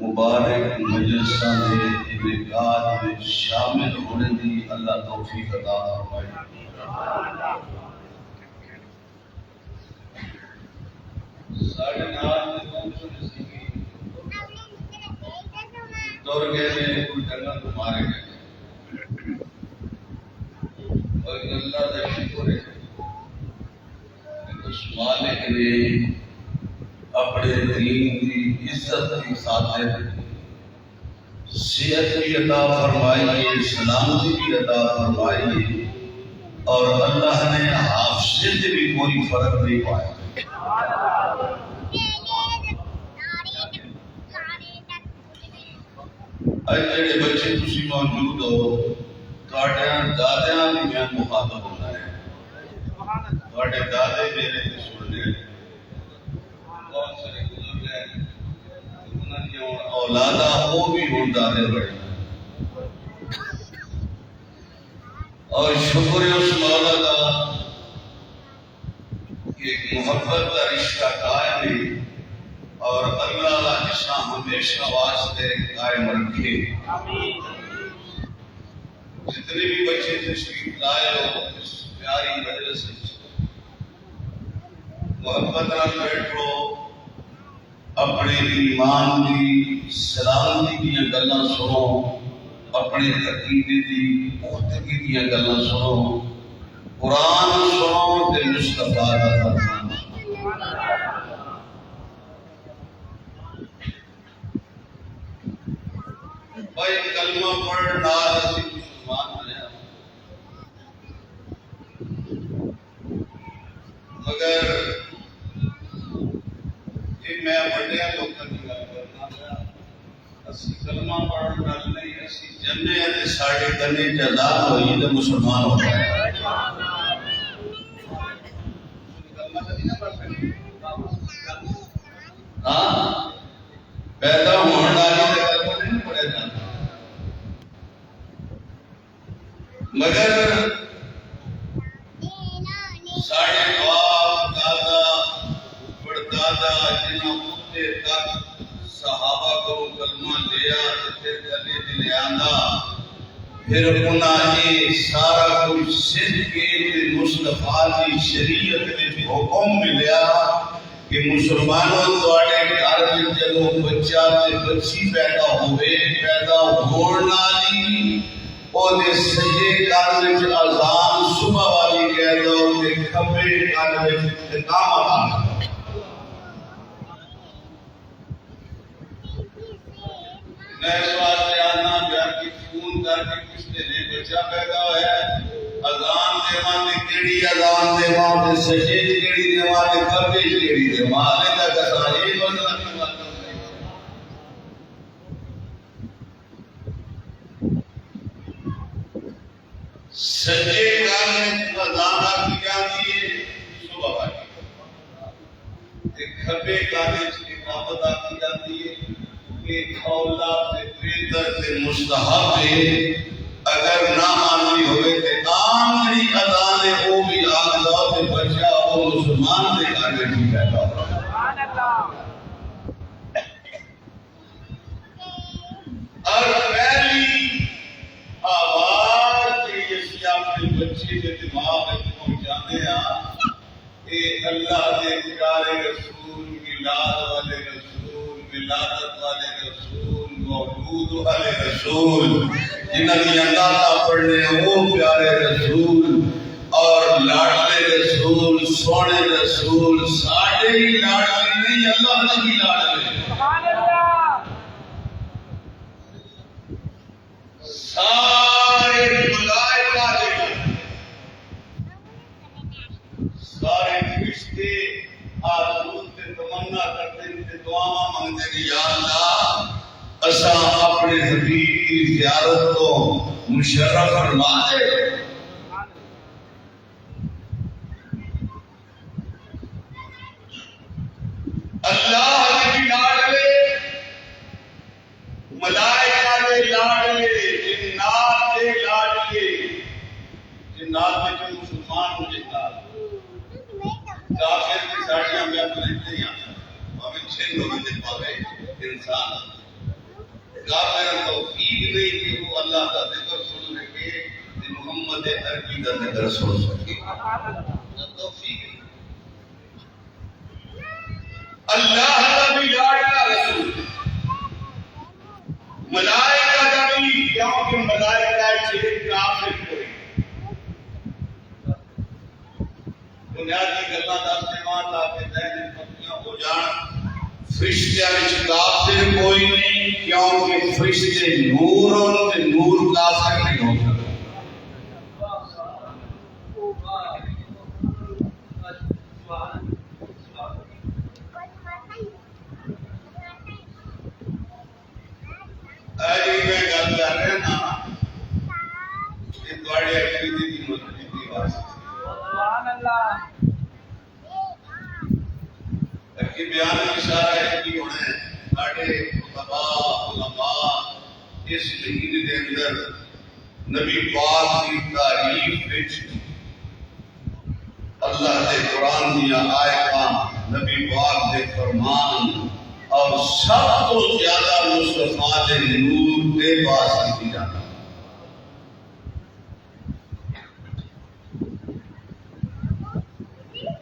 مبارک مجلساں دے انعقاد میں شامل ہونے دی اللہ توفیق عطا فرمائے۔ ساڑھے نال دور گئے میں کوئی جنگل کو مارے گئے اور اللہ کا شکر ہے کہ اس مالک نے اپنے دین کی عزت کی خاطر صحت بھی عطا فرمائی، سلامتی بھی عطا فرمائی، اور اللہ نے حافظے سے بھی کوئی فرق نہیں پایا۔ اج جڑے بچے تسی موجود ہو تہاڈیاں دادیاں بھی میں مخاطب ہونا ہے، تہاڈے دادے میرے تے سننے بہت سارے بزرگ ہیں، انہاں دی اولاداں وہ بھی ہن دادے بڑے، اور شکر ہے اس مولا کا کہ محبت کا رشتہ قائم ہے اور اللہ کا نشاں ہمیشہ واسطے قائم رکھے۔ جتنے بھی بچے تشریف لائے ہو اس پیاری مجلس محبت نہ بیٹھو، اپنے ایمان کی سلامتی کی گلاں سنو، اپنے عقیدے کی پختگی کی گلاں سنو، قرآن سنو تے مصطفیٰ دا فرمان سنو۔ بھائی کلمہ پڑھ نال اسی مسلمان بنیا، مگر یہ میں بڑے لوگوں کی گل کرنا پیا، اسی کلمہ پڑھن نال نہیں، اسی جنے تے ساڈے کنے جزاد ہوئی تے مسلمان ہو گئے۔ ہاں پیدا ہونے والی کلمہ نہیں پڑھا جاتا، مگر ساڑھے باپ دادا پڑدادا جنہوں اٹھتے تک صحابہ کو کلمہ لیا پھر گلے دل آندا، پھر انہاں یہ سارا کچھ سدھ کے مصطفیٰ کی شریعت میں حکم ملیا کہ مسلمانوں تواڈے گھر وچ جدوں بچہ تے بچی پیدا ہوئے، پیدا ہون والی اوہدے سجے کان وچ اذان صبح والی کہہ دو تے کھبے کان وچ اقامت آ۔ میں اس واسطے آنا بیان کی فون کر کے پوچھتے ہیں بچہ پیدا ہوا ہے، اذان دیواں تے کیڑی اذان دیواں تے سجے کیڑی دیواں تے کھبے کیڑی دیواں تے کسا یہ مسئلہ کی بات نہیں۔ سجے کان میں اذان کی جاتی ہے صبح والی، تے کھبے کان میں اقامت کی جاتی ہے کہ اولا تے بہتر تے مستحب ہے، اگر نہ ماننی ہوئے تے آمری اذان ہے وہ بھی آگا تے بچہ وہ مسلمان دے گھر میں بھی پیدا ہو۔ اور پہلی آواز یہ اسی اپنے بچے کے دماغ میں پہنچانے ہیں کہ اللہ دے پیارے رسول، میلاد والے رسول، ولادت والے رسول، مولود والے رسول، جنہاں کی عطا پڑھنے ہیں وہ پیارے رسول اور لاڈلے رسول، سونے رسول، ساڈے ہی لاڈلے نہیں اللہ کی لاڈلے، سارے ملائکہ دے، سارے فرشتے آرزو تے تمنا کرتے تے دعاواں مانگتے کہ یا اللہ اساں اپنے حبیب کی زیارت کو مشرف فرما دے۔ اللہ کے لاڈلے، ملائکہ دے لاڈلے، جنات دے لاڈلے، جنات میں جو مسلمان ہو جاتا کافر کی ساڑیاں میں اپنے نہیں آتا، ہمیں چھن ہوئے دے پاوے انسان کافر توفیق نہیں کہ وہ اللہ کا ذکر سن سکے کہ محمد عربی کا ذکر سن سکے. توفیق ہے. اللہ کا بھی لاڈلا رسول, ملائکہ کا بھی, کیونکہ ملائکہ سے کافر کوئی بنیادی گلاں دستے ماں تاکہ ذہن پکیاں ہو جان. فرشتیاں وچ کافر کوئی نہیں, کیونکہ فرشتے نور ہون تے نور کافر نہیں ہو سکتا. آج میں گل کر رہا نا کہ تواڈے عقیدے دی مضبوطی واسطے سبحان اللہ کہ بیان کی اشارہ ہے کہ ہونا ہے ساڈے علماء اس مہینے دے اندر نبی پاک کی تعریف وچ اللہ دے قرآن دیا آیتاں, نبی پاک دے فرمان اور سب تو زیادہ مصطفیٰ دے نور دے واسطے کی جاتا.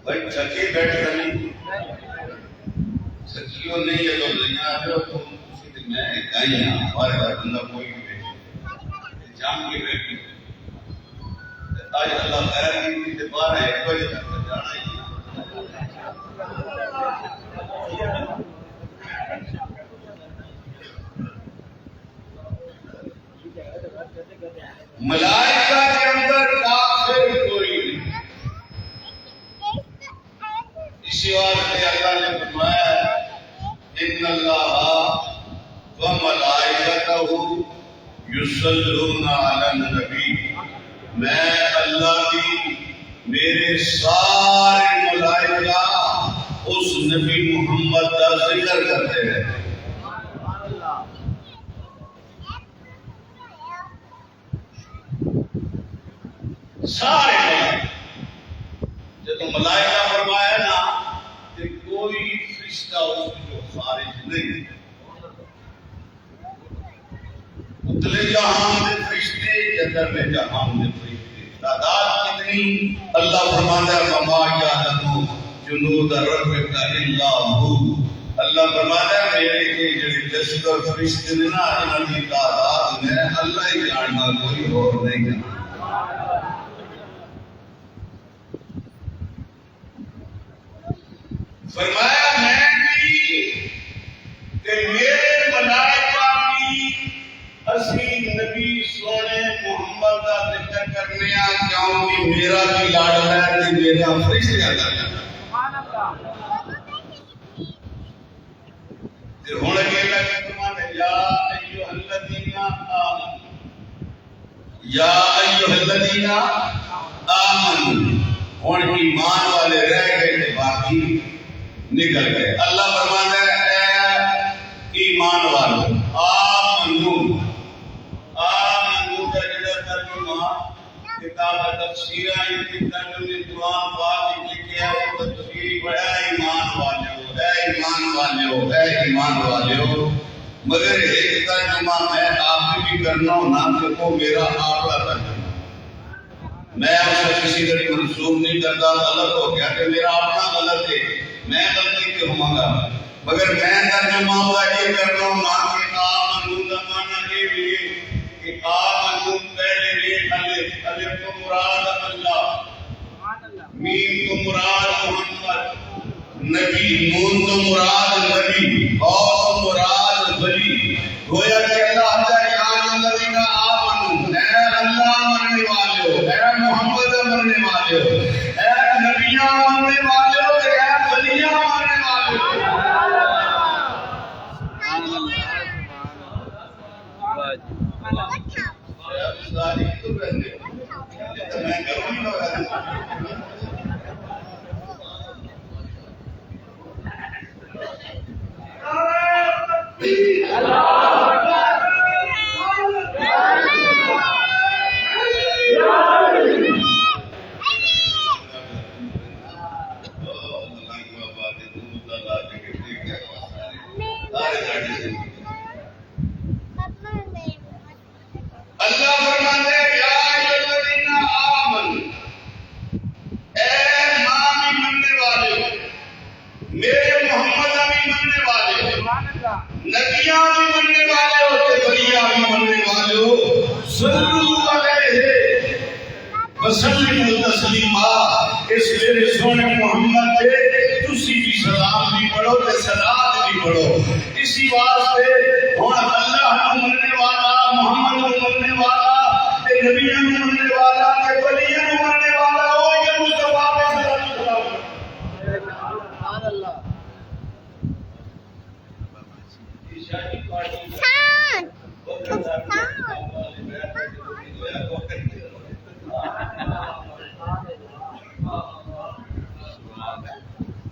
بھائی تھکے بیٹھ رہی سچیوں نہیں ہے تو دنیا ہے تو میں کہیں ہاں ہمارے گھر بندہ کوئی بھی بیٹھے جام کے بیٹھی. آج اللہ خیر کی تھی 12-1 بجے تک جانا ہی ملائکہ کے اندر کافر کوئی نہیں. اسی واسطے اللہ نے فرمایا ان اللہ وملائکتہ یصلون علی النبی, میں اللہ کی میرے سارے ملائکہ اس نبی محمد کا ذکر کرتے ہیں. سارے ملائکہ, جب ملائکہ فرمایا نا کہ کوئی فرشتہ اس جو خارج نہیں. اتلے جہان دے فرشتے, جدر میں جہان دے فرشتے, تعداد کتنی اللہ فرماتا ہے وما یعلم جنود ربک الا ہو. اللہ فرماتا ہے میرے کے جڑے لشکر فرشتے نے نا انہاں دی تعداد میں اللہ ہی جانتا, کوئی اور نہیں جانتا. فرمایا میں بھی کہ میرے ملائکہ بھی اسی نبی سونے محمد کا ذکر کرنے آ, کیونکہ میرا بھی لاڈلا ہے کہ میرا فرشتے آتا ہے. ہوں اگے لگے تمہارے یا ایھا الذین آمنوا, یا ایھا الذین آمنوا, ہوں ایمان والے رہ گئے تھے باقی نکل گئے. اللہ فرماتا ہے اے ایمان والو, آمنو, آمنو کا جڑا ترجمہ کتاب تفسیر ہے کہ ترجمے قرآن پاک میں لکھا ہے وہ تفسیر بڑا ایمان والو, اے ایمان والو, اے ایمان والو. مگر ایک ترجمہ میں آپ بھی کرنا ہونا کہ وہ میرا آپ کا ترجمہ, میں اسے کسی طرح منسوخ نہیں کرتا. غلط ہو گیا کہ میرا اپنا غلط ہے, میں غلطی پہ ہوں گا, مگر میں ترجمہ ہوا یہ کرنا ہوں کہ آمنو کا معنی یہ بھی ہے کہ آمنو پہلے بھی الف, الف تو مراد اللہ, میم تو مراد محمد, نبی, نون تو مراد نبی, اور تو مراد ولی. گویا کہ اللہ تعالی الذین آمنوا, اے اللہ مرنے والے, اے محمد مرنے والے, اے نبیاں مرنے والے, اے ولیاں مرنے والے. نبیاں بھی مننے والے ہوتے بلیاں بھی مننے والے ہو صلو علیہ وسلم تسلیما اس میرے سونے محمد دے تسی بھی سلام بھی پڑھو تے صلات بھی پڑھو اسی واسطے ہن اللہ نو مننے والا محمد نو مننے والا تے نبیاں نو مننے والا تے ولیاں نو مننے والا او یہ مصطفیٰ پہ سلام سبحان اللہ شادی پارٹی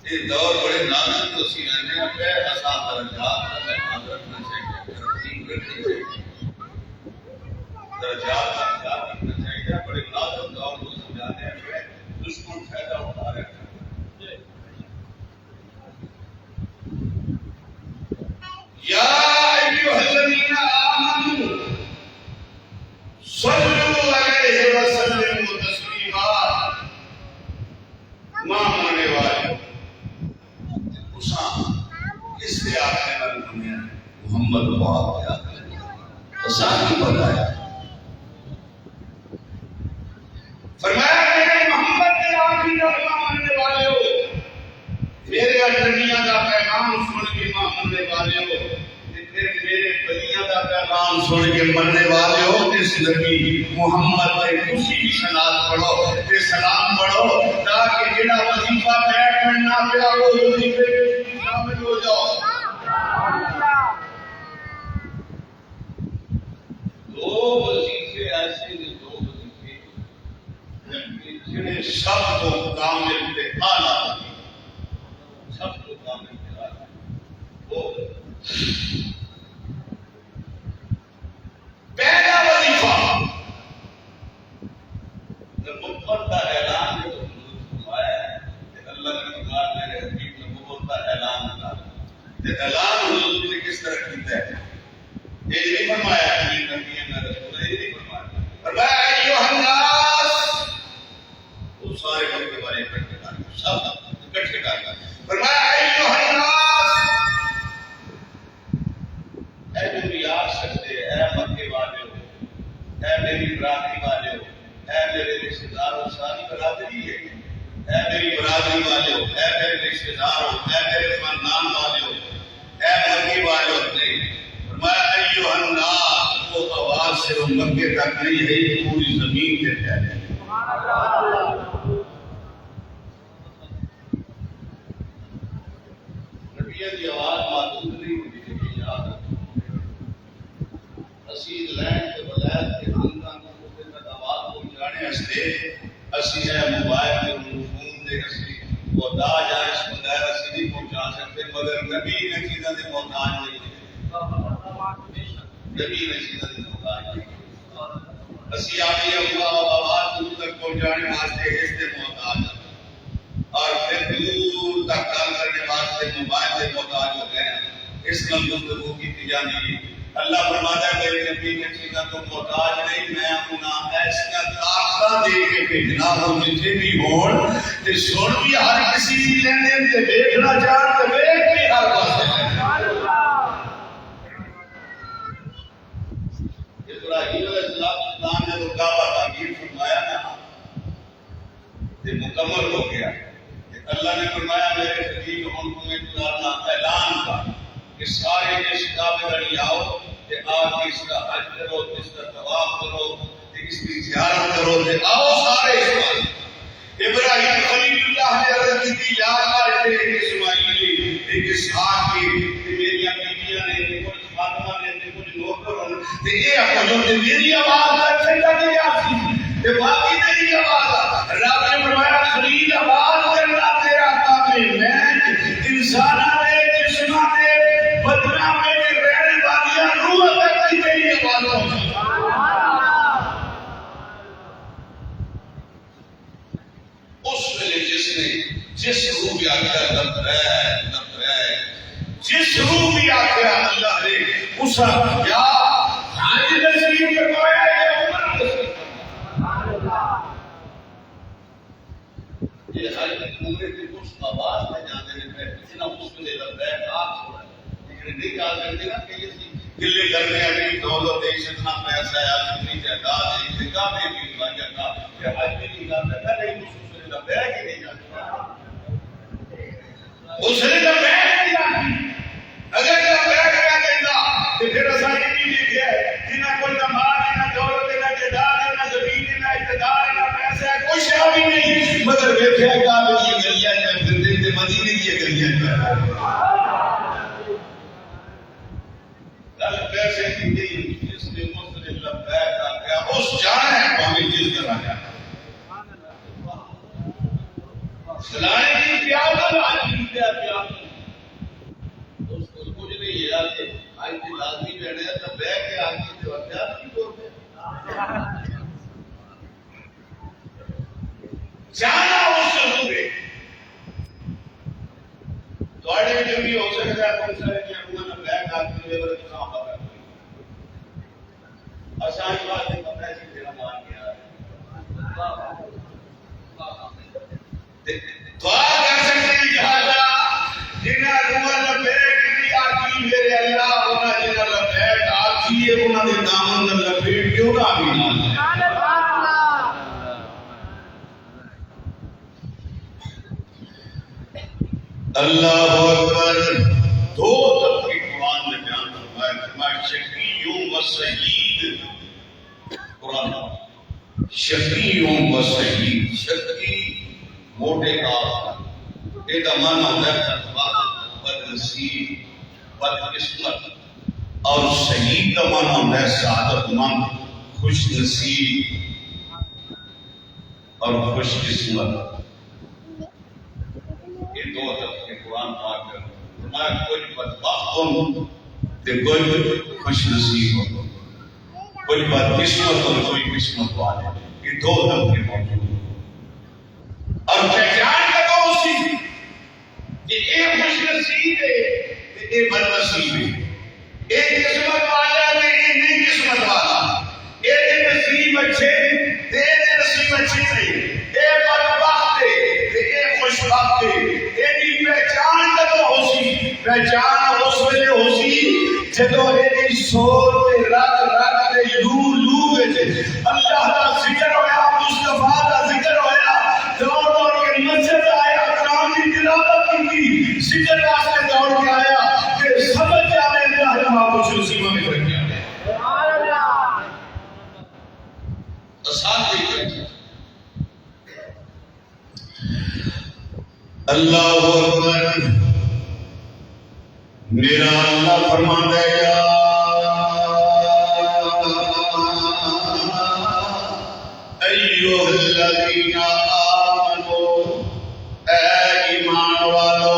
یہ دور بڑے نازک تو سی رہنے پہ اساں درجات میں حضرت نہ چاہیے ترتیب رکھنی چاہیے درجات کا خیال رکھنا چاہیے بڑے نازک دور کو سمجھانے پہ دشمن فائدہ اٹھا رہے ہیں یا ایھا الذین آمنوا صلوا علیہ وسلموا تسلیما ماں مانے والے اس سے آپ نے محمد پاک کیا ساتھ ہی بتایا فرمایا میرے محمد کے آخری کا ماننے والے ہو میرے دنیا کا پیغام سن کے ماننے والے ہو پھر میرے بلیاں کا پیغام سن کے مرنے والے ہو اس نبی محمد نے خوشی کی صلات پڑھو تے سلام پڑھو تاکہ جڑا وظیفہ بیٹھ کرنا پیا وہ وظیفے میں شامل ہو جاؤ دو وظیفے ایسے نے دو وظیفے جڑے سب کو کامل تے اعلیٰ سب کو کامل تے اعلیٰ وہ پہلا وظیفہ نبوت کا اعلان جو فرمایا ہے کہ اللہ نے کہا میرے حبیب نبوت کا اعلان کیا تے اعلان حضور نے کس طرح کیا ہے یہ نہیں فرمایا کہ نبی ہے رسول ہے یہ نہیں فرمایا ایھا الناس وہ سارے لوگ کے بارے میں اکٹھے کر سب اکٹھے کر فرمایا ایھا الناس اے میری آگ سکتے اے مکے والے ہو اے میری برادری والے ہو اے میرے رشتہ داروں ساری برادری ہے اے میری برادری والے ہو اے میرے رشتہ دار ہو اے میرے خاندان والے ہو اے مکے والے ہو نہیں فرمایا ایھا الناس وہ آواز سے وہ مکے تک نہیں ہے یہ پوری زمین کے پھیلے سبحان اللہ نبی کی آواز محدود نہیں ہوتی کہ یاد اسی لین کے ولایت کے خاندان کو تے تک آواز پہنچانے واسطے اسی ہے موبائل کے فون دے اسی محتاج ہے اس بغیر اسی نہیں پہنچا سکتے مگر نبی نے چیزاں دے محتاج نہیں نبی نے چیزاں دے محتاج نہیں اسی اپنی آواز دور تک پہنچانے واسطے اس دے محتاج ہیں اور پھر دور تک کام کرنے واسطے موبائل سے محتاج ہو گئے ہیں اس کا گفتگو کی جانی اللہ فرماتا ہے میرے نبی کے چیزوں کو محتاج نہیں میں انہیں ایسا طاقت دے کے بھیجنا ہوں جتنے بھی ہون تے سن بھی ہر کسی کی لینے تے دیکھنا چاہ تے دیکھ بھی ہر پاسے ابراہیم علیہ السلام نے تو کعبہ تعمیر فرمایا نا تے مکمل ہو گیا اللہ نے فرمایا میرے حبیب ہم تمہیں گزارنا اعلان کا کہ سارے اس کعبے گڑی آؤ کہ آپ اس کا حج کرو اس کا طواف کرو اس کی زیارت کرو کہ آؤ سارے اس ابراہیم خلیل اللہ نے عرض کی تھی یا اللہ ایک اسماعیلی ایک اسحاق کی میری بیویاں نے کچھ فاطمہ نے کچھ نوکر تے یہ اپنا جو میری آواز ہے نہیں آتی تے باقی میری آواز رب نے فرمایا خلیل آواز کرنا تیرا کام ہے میں انساناں نے جسماں نے بدنام میں رہنے والیاں روح تک نہیں میری آواز اس ویلے جس روح بھی آخیا لبیک جس روح بھی آخیا اللہ نے اس یا حج نصیب فرمایا ہے عمر یہ حج عمرے کی کچھ آواز میں جانے میں اتنا اس ویلے لبیک آپ سنا نہیں جا سکتے نا کہ گلے کرنے والی دولت اتنا پیسہ ہے اتنی جائیداد ہے جگہ میں بھی جگہ کہ آج بھی نہیں جا سکتا نہیں دوسرے کا بیگ ہی نہیں جاتا دوسرے کا بیگ نہیں جاتی اگر کا بیگ کیا کہتا کہ پھر ایسا یہ بھی دیکھے جنہ کوئی نہ مال نہ دولت نہ جائیداد نہ زمین نہ اقتدار نہ پیسہ کوئی شے بھی نہیں مگر ویکھیا کعبے کی گلیاں میں پھرتے تے مدینے کی گلیاں میں پیسے کی گئی جس نے مسلم لبیک آ گیا اس جانا ہے پامی جس طرح جانا سلائے کی پیادہ آجی پیادہ اس کو کچھ نہیں ہے آگے آج کی لازمی بیٹھے ہیں تب بیک کے آگے جو احتیاط کی طور پہ جانا اس ضرور ہے تو آڑے جو بھی ہو سکتا ہے کون سارے کہ اپنا بیک آگے لے بڑے کام پا کرتے آسانی بات ہے پتہ ہے کہ میرا مان گیا دعا کر سکتے ہیں لہذا جنہ روح لبیک کی آتی میرے اللہ ہونا جنہ لبیک آتی ہے انہوں نے دامن لبیک کیوں نہ بھی نہ اللہ اکبر دو طرح کی قرآن میں بیان فرمایا شقی و سعید قرآن شقی و سعید شقی موٹے کا ایک معنی ہوتا ہے بد نصیب بد قسمت اور سعید کا معنی ہوتا ہے سعادت مند خوش نصیب اور خوش قسمت یہ دو طرح کے قرآن پاک ہے فرمایا کوئی بدبخت ہو تو کوئی خوش نصیب ہو کوئی بد قسمت اور کوئی قسمت والے یہ دو طرح کے موجود اور پہچان کا تو اسی کہ ایک خوش نصیب ہے ایک بد نصیب ہے ایک قسمت والا ہے ایک نہیں قسمت والا ایک نصیب اچھے ایک نصیب اچھے نہیں ایک بدبخت ہے ایک خوشبخت ہے ایک پہچان کا تو اسی پہچان اس ویلے اسی جدو ایک سور میں رگ دے لو اللہ کا ذکر ہویا مصطفیٰ کا ذکر ہویا دوڑ کے مسجد آیا قرآن کی تلاوت کی ذکر واسطے دوڑ کے آیا کہ سمجھ جانے اللہ کا کچھ نصیبوں میں کر گیا سبحان اللہ آسان نہیں اللہ اکبر میرا اللہ فرماتا ہے ایوہ الذین آمنوا اے ایمان والو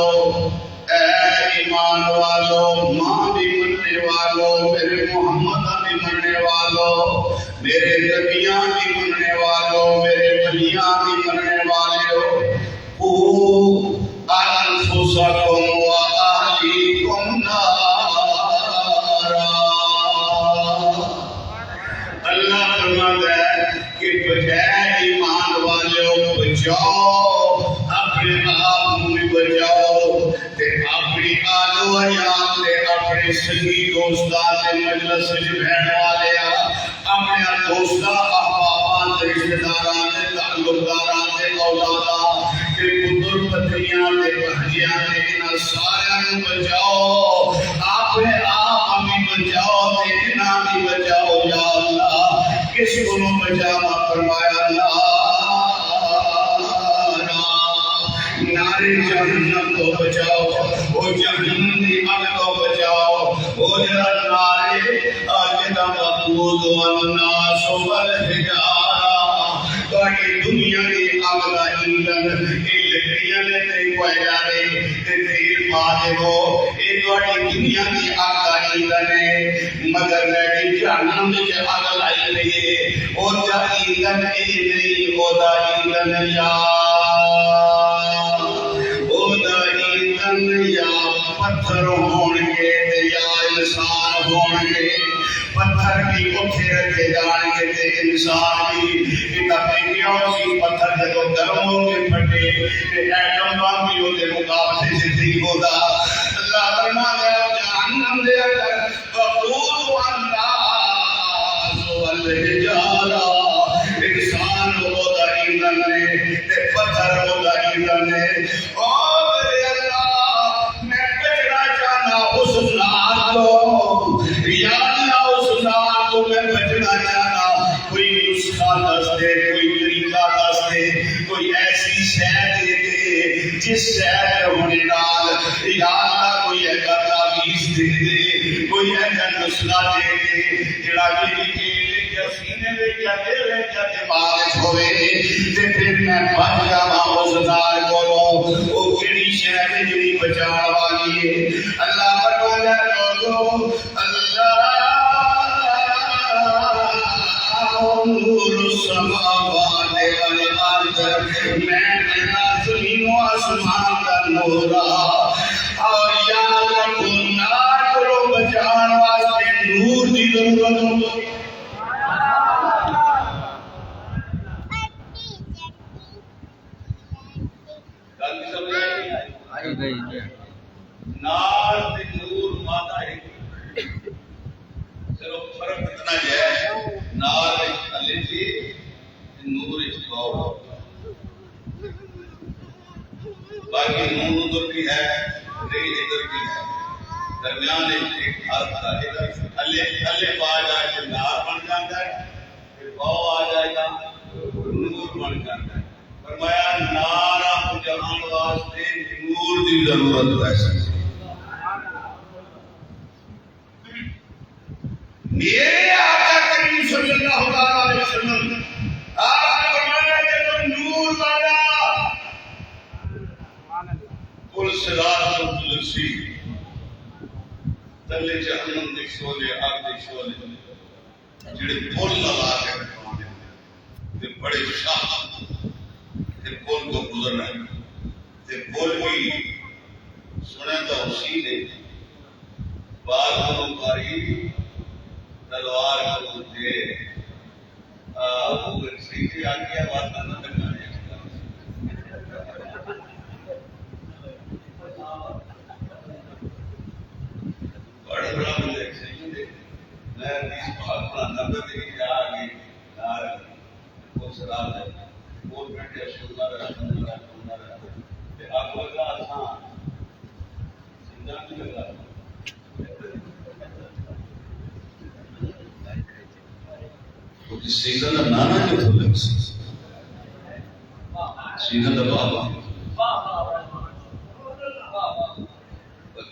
ماں بھی مننے والو میرے محمد بھی مننے والو میرے نبیاں بھی مننے والو میرے ولیاں بھی مننے والو انفسکم و اہلیکم نارا اللہ فرماتا ہے کہ بجائے ایمان والوں بچاؤ اپنے آپ بھی بچاؤ تے اپنی آلو عیال تے اپنے سنگی دوستان مجلس بہن والے اپنے دوستان احبابان رشتہ داران تعلق داران اولاداں کہ پتر پتریاں تے بھجیاں تے انہاں سارے نوں بچاؤ اپنے آپ بھی بچاؤ تے انہاں بھی بچاؤ یا اللہ کس کو بچانا فرمایا اللہ نارے جہنم کو بچاؤ وہ جہنم کی آگ کو بچاؤ وہ جرا نارے آجدہ مقبود والناس والحجارہ تاکہ دنیا کی آگ کا ایندھن لکڑیاں تے کوئلہ تے تیل پا دے وہ ایک واٹی دنیا کی آگ کا ایندھن ہے مگر میں جہنم میں آگ لائی رہی ہے اور جا ایندھن نہیں او دا ایندھن یا پتھر ہونگے یا انسان ہونگے پتھر کی اٹھے رکھے جانگے تے انسان کی ایک اپنی کیوں سی پتھر جدو گرم ہوگے پھٹے تے ایٹم بم بھی ہوتے مقابلے سے ٹھیک ہوتا اللہ فرما گیا جہنم چیز دے دے، کوئی ایسا نسخہ دے دے جڑا میری یا سینے میں یا دل میں یا دماغ ہوئے تے پھر میں بچ جاواں اس دار کولوں۔ او کیڑی شے ہے جڑی بچاؤ والی ہے؟ اللہ فرمایا لوگو اللہ نور السماوات والارض، میں زمین و آسمان کا نور اور یاد رکھو نار کو بچان واسطے نور دی ضرورت ہوتی ہے۔ نار تے نور مادہ ہے، صرف فرق اتنا ہے نار تھلے سی نور باؤ، باقی نور ادھر کی ہے ریل ادھر کی ہے، درمیان ایک ہاتھ کا ادھر تھلے پا جائے تو نار بن جاتا ہے، پھر باؤ آ جائے گا نور بن جاتا ہے۔ فرمایا نارا جہان واسطے نور دی ضرورت ہے۔ میرے آقا کریم صلی اللہ علیہ وسلم آپ نے فرمایا کہ تم نور والا کل صراط السی تلے جہنم دے شعلے آگ دے شعلے جڑے پل لگا کے رکھوانے تے بڑے شاہ تے پل کو گزرنا تے پل بھی سنے تو اسی نے بعد میں کاری تلوار کو دے وہ سیکھی آگیا بات نہ کرنے بڑا بڑا مجھے صحیح دے میں اس بات پر نظر دے کہ آگے نار وہ سراب ہے وہ بیٹھے سننا رہا کہ آپ لگا آسان زندہ نہیں لگا سیدھا نانا جو تھا لگ سیدھا بابا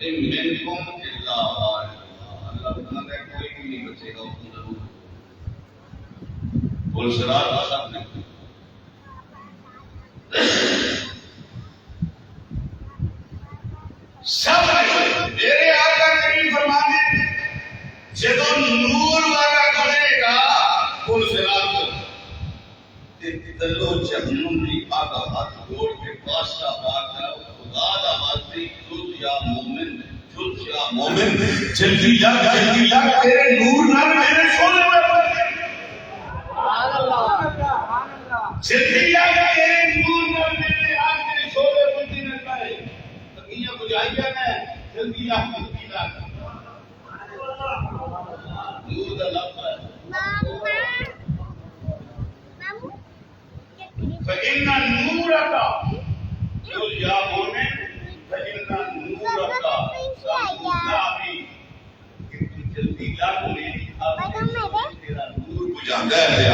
منکم الا اللہ بنا ہے کوئی بھی نہیں بچے گا اس ضرور بول شرار صاحب نے سب میرے آقا کریم فرماتے جب نور والا گزرے گا کل صراط تلو جہنم کی آگا ہاتھ جوڑ کے واسطہ پاک ہے خدا دا واسطے جز یا مومن جلدی لگ تیرے نور نہ میرے سونے میں سبحان اللہ جلدی لگ تیرے نور نہ میرے آگ تیرے سونے بندی نہ کرے تکیہ بجائیہ نے جلدی لگ نور دا لفظ ہے فإن نورك يا مؤمن فإن نورك سامي جلدی لاگو میری تیرا نور بجھاتا ہے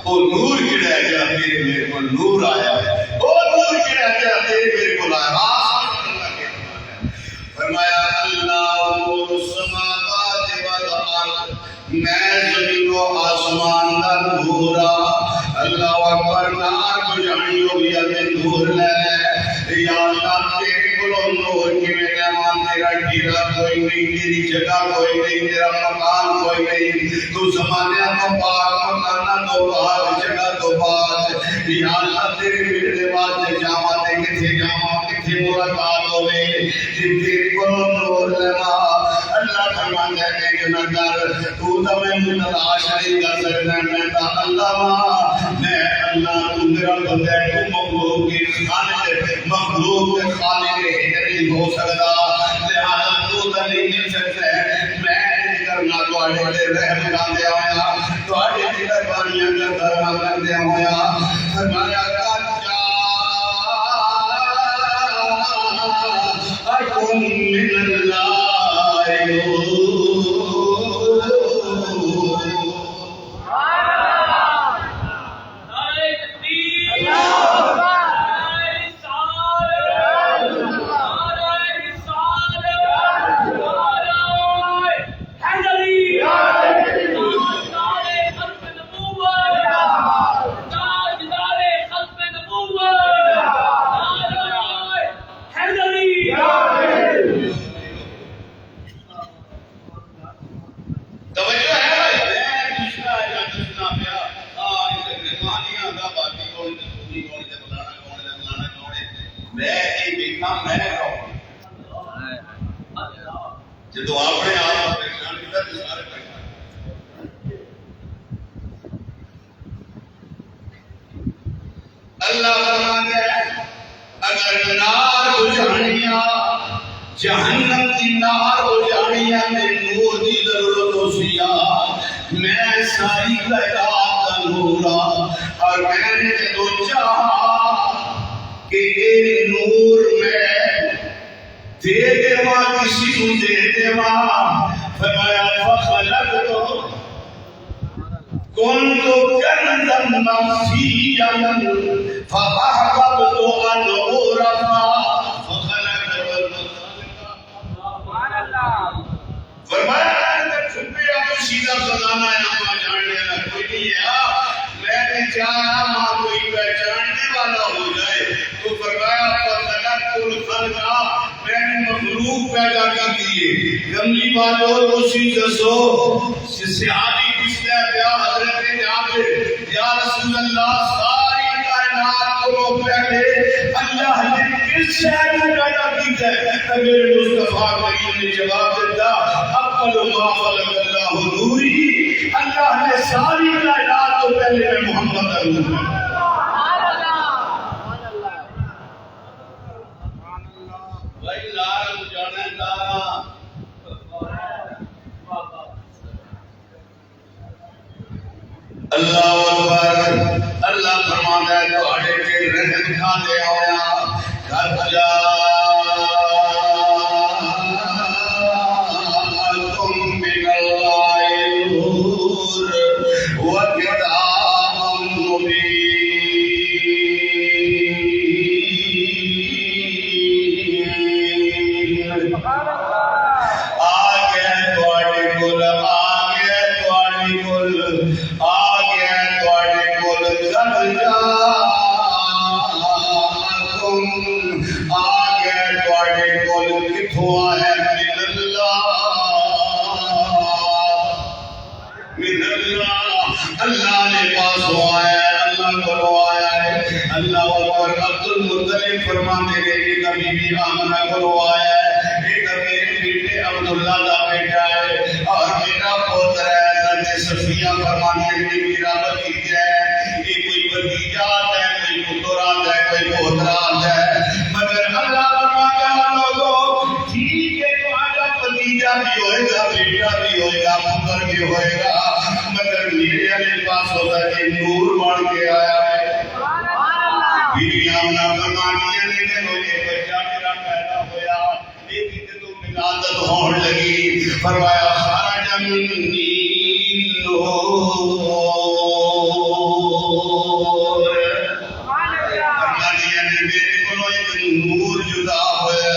وہ نور کڑا ہے جا میرے کو نور آیا ہے وہ نور کڑا ہے جا میرے کو آیا فرمایا اللہ نور السماوات والارض میں زمین و آسمان کا نور اللہ اکبر نار کو جانی ہوگی اگر نور لے یا اللہ تیرے کو نور کی میرے مان تیرا ڈیرا کوئی نہیں تیری جگہ کوئی نہیں تیرا مکان کوئی نہیں تو زمانے تو پاک مکانہ تو پاک جگہ تو پاک یا اللہ تیرے میرے واسطے جاواں تے کتھے جاواں کتھے ملاقات ہوے تیرے کو نور لے اللہ فرماتا ہے کہ نہ ڈر تو تمہیں تلاش نہیں کر سکتا میں تا اللہ میں اللہ تو میرا بندہ ہے مخلوق کی خالق مخلوق کے خالق نہیں ہو سکتا لہذا تو نہیں مل سکتا ہے میں کرنا تواڈے تے رحم کر دیا ہویا تواڈے تے مہربانیاں کر دیا ہویا فرمایا اکم من اللہ جدو اپنے آپ کو پریشان کیا تو سارے پریشان. اللہ فرماتا ہے اگر نار بجھانیاں جہنم کی نار بجھانیاں میں نور کی ضرورت ہو سیا میں ساری کائنات کا نور اور میں نے جدو چاہا کہ یہ نور میں دے دیوا کسی کو دے دیوا فرمایا فخلقتو كنت كنزا مخفيا فأحببت أن أعرف فخلقت فرمایا اگر چھپے آپ سیدھا خزانہ یہاں جاننے والا کوئی نہیں ہے میں نے چاہا ماں کوئی پہچاننے والا ہو جائے تو فرمایا فخلقت الخلق میں نے مخلوق پیدا کر دیے. گملی والوں روسی جسو صحابی پچھلے بیا حضرت جابر یا رسول اللہ ساری کائنات کو پہلے اللہ نے کس شہر میں پیدا کی ہے؟ میرے مصطفیٰ کریم نے جواب دیتا اول ما خلق اللہ نوری اللہ نے ساری کائنات کو پہلے میں محمد نور بھائی لارا جانا لارا اللہ اکبر. اللہ فرماتا ہے تواڈے کے رحم کھا دے آیا گھر جاءکم من اللہ نور وکتاب مبین. آگے تواڈے کول آگے تواڈے کول آگے تواڈے کول گھر جاءکم آگے تواڈے کول کتھوں آیا من اللہ اللہ نے پاسوں آیا اللہ کو آیا ہے. اللہ اکبر. عبد المطلب فرماتے ہیں کہ نبی بھی آمنہ کو آیا ہے ایک میرے بیٹے عبداللہ کا بیٹا ہے اور میرا پوتر ہے. حضرت صفیہ فرماتے ہیں کہ میرا بھتیجا ہے یہ کوئی بھتیجا آتا ہے کوئی پتر آتا ہے کوئی پوتر آتا ہے مگر اللہ فرماتا ہے لوگوں ٹھیک ہے تمہارا بھتیجا بھی ہوئے گا بیٹا بھی ہوئے گا پتر بھی ہوئے گا مگر میرے علی پاس ہوتا ہے کہ نور بن کے آیا ہے. بیوی آمنہ فرمانیاں نے کہ یہ بچہ میرا پیدا ہویا ایک جدو ولادت ہون لگی فرمایا خرج منی نور فرمانیاں نے میرے کو ایک نور جدا ہویا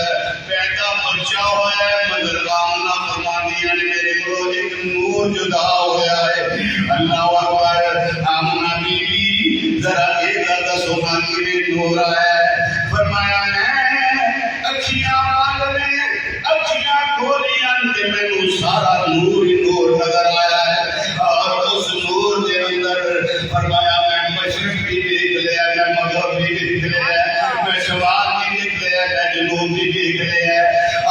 پیدا بچہ ہویا مگر آمنہ فرمانیاں نے میرے کو ایک نور جدا ہویا ہے. اللہ اکبر. آمنہ بیوی ذرا ایک دس ہوگانی میں نور آیا ہے. فرمایا میں اکھیاں بند میں اکھیاں کھولیاں تے مینوں سارا نور ہی نور نظر آیا ہے اور اس نور دے اندر فرمایا میں مشرق بھی دیکھ لیا میں مغرب بھی دیکھ لیا میں شمال بھی دیکھ لیا میں جنوب بھی دیکھ لیا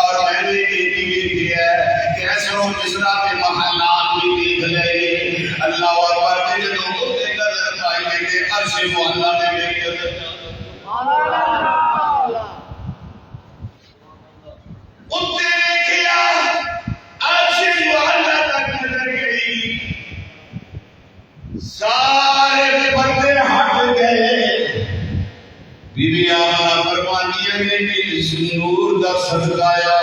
اور میں نے یہ بھی دیکھ لیا کیسر و مصرا کے محلات بھی دیکھ لئے. اللہ اکبر. جن لوگوں کے نظر پائی کہ عرش معلا میں میری نظر اتے دیکھیا عرش معلا تک نظر گئی سارے پردے ہٹ گئے. بی بی آمنہ فرمانیاں نے کہ اس نور دا صدقہ آیا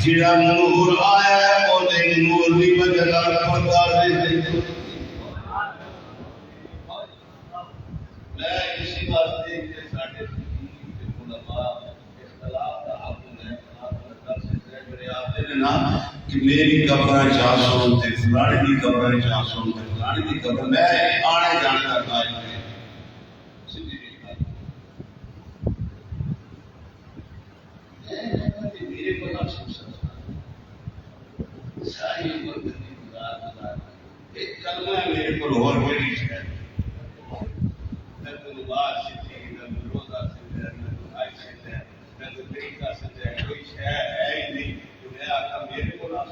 جڑا نور آیا ہے او دے نور دی وجہ نال پردہ دے میں اسی واسطے کہ ساڈے علماء اختلاف دا حق ہے کر سکتے جڑے آتے ہیں نا کہ میری قبر چاہ سنتے فلانے کی قبر چاہ سنتے فلانے کی قبر میں آنے جانے کا قائل ہے سیدھی بات میرے کو نہ سن سکتا ساری وقت کی گزار ایک کلمہ میرے کو اور کوئی ہے میرے کو کو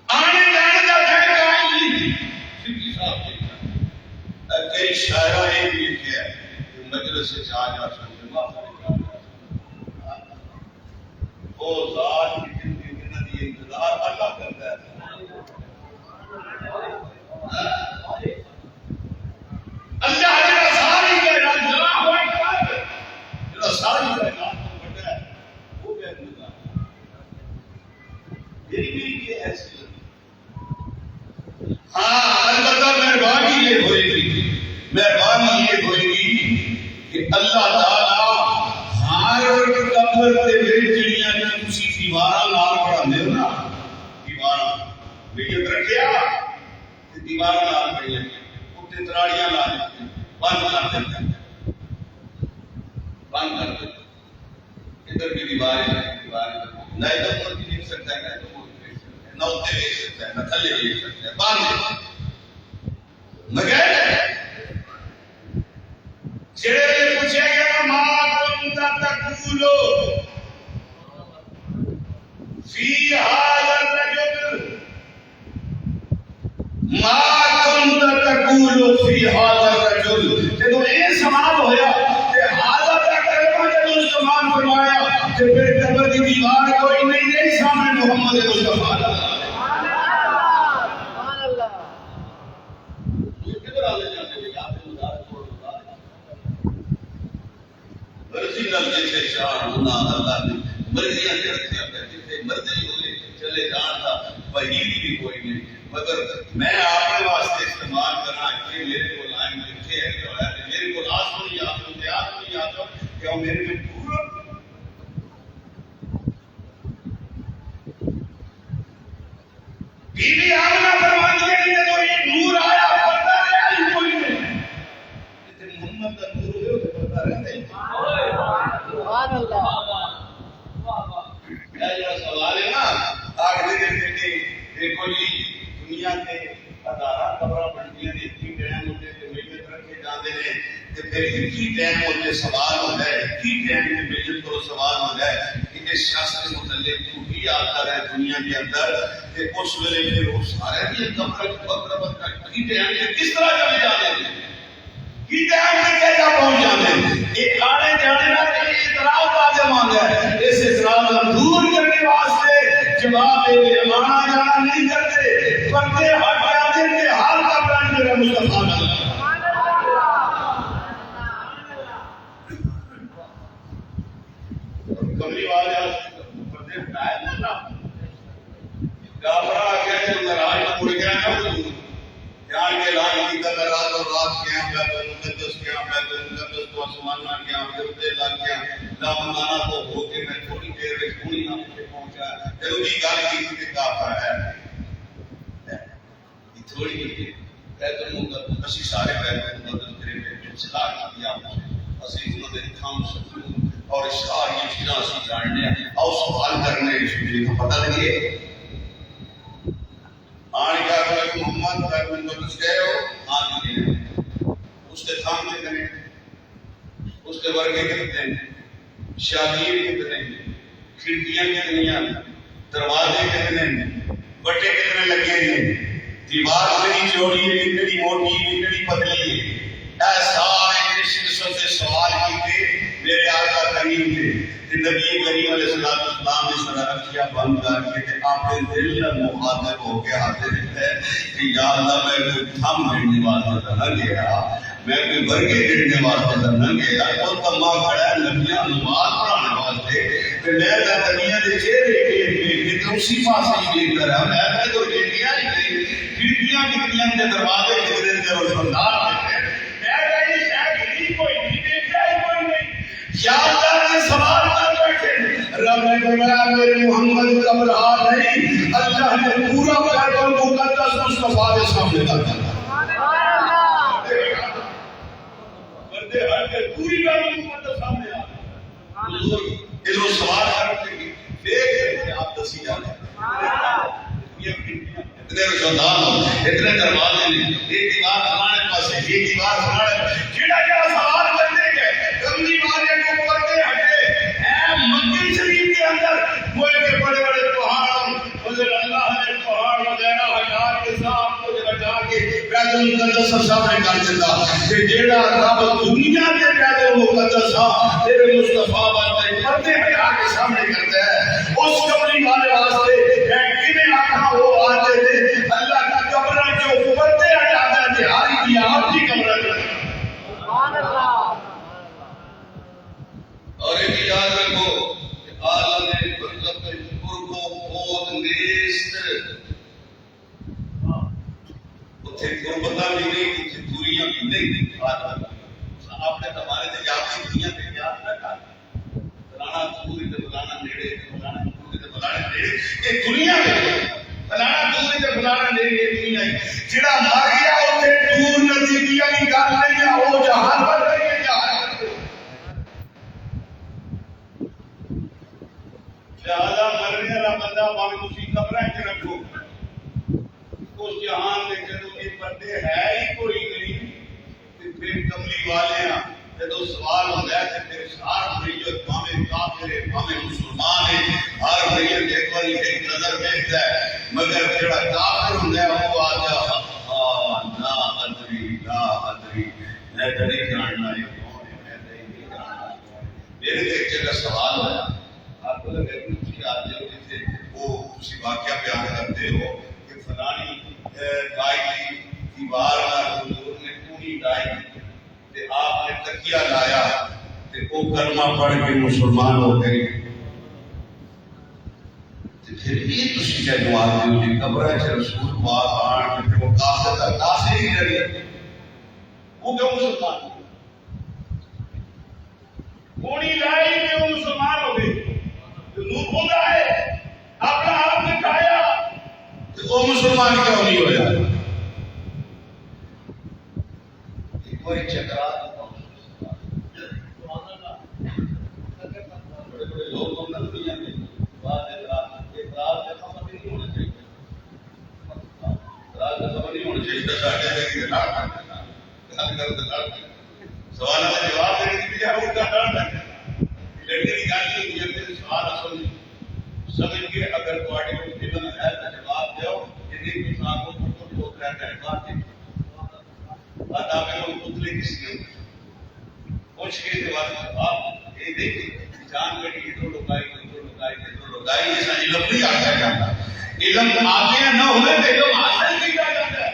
آنے جانے کا ٹھہرا ہی نہیں سیدھی صاحب دیکھا کئی شاعرہ یہ بھی لکھے ہے کہ مجلس سے جا سکتے معافی وہ ذات کی زندگی کے ندی انتظار اللہ کرتا ہے اللہ جڑا ساری کائنات اللہ اکبر جڑا ساری کائنات کو بڑا ہے وہ بے انتظار میری یہ ایسی ہاں البتہ مہربانی یہ ہوئے گی کہ اللہ تعالیٰ ہر قبر تے جڑیاں نے تسی دیواراں نال بڑھاندے ہو نا دیواراں بیت رکھیا تے دیواراں نال بڑھیاں اوتے تراڑیاں لا دتیاں بند کر دتیاں ادھر بھی دیوار نہ ادھر کوئی دیکھ سکتا ہے نہ اوتے دیکھ سکتا ہے نہ تھلے دیکھ سکتا ہے بند مگر جڑے نے پوچھا گیا ما كنت تقول في هذا الرجل ما كنت تقول في هذا الرجل جب یہ سوال ہویا کہ هذا کا کلمہ جب استعمال فرمایا کہ پھر قبر کی دیوار کوئی نہیں سامنے محمد مصطفیٰ سبحان اللہ یہ کدھر آ جاتے ہیں آپ مرضی نال جتنے شان ہونا اللہ نے مرضیاں کرتے ہیں جتنے مرضی ہوئے چلے جان تھا وہی بھی کوئی نہیں مگر میں آپ کے واسطے استعمال کرنا کہ میرے کو لائن لکھے ہے جو ہے میرے کو آسمانی یاد ہو کہ میرے میں پورا بی بی آمنہ فرماتی ہے کہ تو یہ نور آیا پردہ رہا ہی کوئی نہیں لیکن محمد کا نور ہوئے تو پردہ رہتا ہی سبحان اللہ میرا سوال ہے نا آخری دیکھتے دیکھو جی دنیا کے ہزارہ قبریں بنتی ہیں ایک ہی ٹائم ہوتے ہیں میت رکھے جاتے ہیں کہ پھر ایک ہی ٹائم ہوتے سوال ہو جائے ایک ہی ٹائم میں میت کو سوال ہو جائے کہ اس شخص کے متعلق تو ہی آتا ہے دنیا کے اندر کہ اس ویلے پھر وہ سارے بھی قبر کی ٹائم سے کس طرح چلے جاتے ہیں کی ٹائم سے کیسا پہنچ جاتے ہیں ایک آنے جانے نہ کہ اعتراض لازم آتا ہے اس اعتراض کو دور کرنے واسطے جواب دے آنا جانا نہیں کرتے پردے ہٹ جاتے ہیں ہر قبر میرا مصطفیٰ کمری والے پردے ہٹائے نا کافرہ آگیا کہ نراج پڑ گیا نا جان کے اعلان کی کر رات اور رات کیا بیت المقدس کیا بیت المقدس تو آسمانہ کیا پھر لگ گیا دامنانہ کو ہو کے میں تھوڑی دیر میں تھوڑی نہ مجھے پہنچا جلدی گال کی کہ کافر ہے یہ تھوڑی نہیں بیت المقدس اسی سارے بیت المقدس کرے میں صلاح کیا اسی انہوں نے کام سکوں اور اس ساری چیزیں اسی جاننے اور سوال کرنے اس چیز کو پتہ لگے آنے کا کہ محمد بیت المقدس گئے ہو آنے گئے اس کے سامنے کریں اس کے ورگے کتنے ہیں شاگیر کتنے ہیں کھڑکیاں کتنی ہیں دروازے کتنے ہیں بٹے کتنے لگے ہیں دیوار کتنی چوڑی ہے کتنی موٹی ہے کتنی پتلی ہے ایسا شرشت سے سوال کیتے میرے آقا کریم کے کہ نبی کریم علیہ السلام نے سر رکھیا بند کر کے اپنے دل میں مخاطب ہو کے حاضر ہے کہ یا اللہ میں کوئی تھم گھڑنے واسطے نہ گیا میں کوئی ورگے گھڑنے واسطے نہ گیا وہ تمام کھڑا ہے نبیاں نماز پڑھانے واسطے کہ میں دنیا کے چہرے کے تو اسی پاس ہی دیکھ کر رہا میں تو کھڑکیاں ہی نہیں کھڑکیاں کتنی کے دروازے کتنے کے روشندار میں کہیں شاید ہی کوئی نہیں دیکھا ہی کوئی نہیں یا اللہ نے سوال کر بیٹھے رب نے فرمایا میرے محمد کا برہا نہیں اللہ نے پورا بیت المقدس مصطفیٰ کے سامنے کر دیا بندے ہر کے پوری بیت المقدس سامنے آ یہ لوگ سوال کرتے ہیں دیکھ آپ دسی جانے اتنے رشدان اتنے دروازے نے ایک دیوار ہمارے پاس ہے ایک دیوار ہمارے جڑا جڑا سوال کرنے گئے کملی والے کو پردے ہٹے اے مسجد شریف کے اندر وہ ایک المقدس سامنے کر دیتا کہ جیڑا رب دنیا کے بیت المقدس تیرے مصطفیٰ واسطے پردے ہٹا کے سامنے کرتا ہے، اس کملی والے واسطے میں کنے آکھاں وہ آتے تھے اللہ کا قبر جو پردے ہٹاتا ہے تہاری کی آپ کی قبر سبحان اللہ۔ اور ایک یاد رکھو کہ عالم برزخ قرب و خود نیست، اتھے قربتہ بھی نہیں، اتھے دوریاں بھی نہیں۔ آپ نے ہمارے سے یادی دنیا پہ یاد نہ کھا فلانا دوری تے فلانا نیڑے، فلانا دوری تے فلانا نیڑے، یہ دنیا میں فلانا دوری تے فلانا نیڑے، یہ دنیا ہے جڑا مر گیا اتھے دور نزدیکی والی گل نہیں ہے، وہ جہان پر نہیں ہے جہان۔ لہذا مرنے والا بندہ باویں تسی قبریں وچ رکھو، اس جہان میں جدوں یہ پردے ہے ہی کوئی نہیں، تے پھر کملی والے ہیں جدوں سوال ہوندا ہے تے پھر ہر میت باویں کافر ہے باویں مسلمان ہے، ہر میت ایک باری ایک نظر دیکھتا ہے، مگر جڑا کافر ہوندا ہے وہ آتا لا ادری لا ادری، میں نہیں جاننا یہ کون ہے، میں نہیں جاننا۔ میرے تے ایک جگہ سوال ہویا، آپ کو لگے کچھ آتے ہو جیسے وہ کسی واقعہ بیان کرتے ہو کہ فلانی گائے کی دیوار کا حضور نے پوری ڈائی تے آپ نے تکیہ لایا تے وہ کلمہ پڑھ کے مسلمان ہو گئے، پھر یہ تسی کیا جواب دیو جی قبرہ سے رسول پاک آن کہ وہ کافر تھا، کافر ہی ڈری وہ کیوں مسلمان پوری لائی کہ وہ مسلمان ہو گئے، نور ہوتا ہے اپنا ہاتھ دکھایا تو وہ مسلمان کیوں نہیں ہویا؟ ایک بڑی چکرات بڑے بڑے لوگ ہونا دنیا میں بعد اعتراض کا خبر نہیں ہونا چاہیے، اعتراض کا خبر نہیں ہونا چاہیے، سوالوں کا جواب دینے کی بجائے ان کا ڈر لگتا ہے۔ لڑکے کی گالی ہوئی ہے پھر سوال سمجھ کے اگر تواڈے کو علم ہے تو جواب دیو، کہ نہیں کوئی صاحب کو پوچھ رہا ہے بات ہے بات آپ کو پتلے کس نے پوچھ کے جواب یہ دیکھیں جان بڑی ادھر لگائی ایسا علم نہیں آتا ہے جاتا، علم آتے ہیں نہ ہونے تو علم حاصل نہیں کیا جاتا ہے۔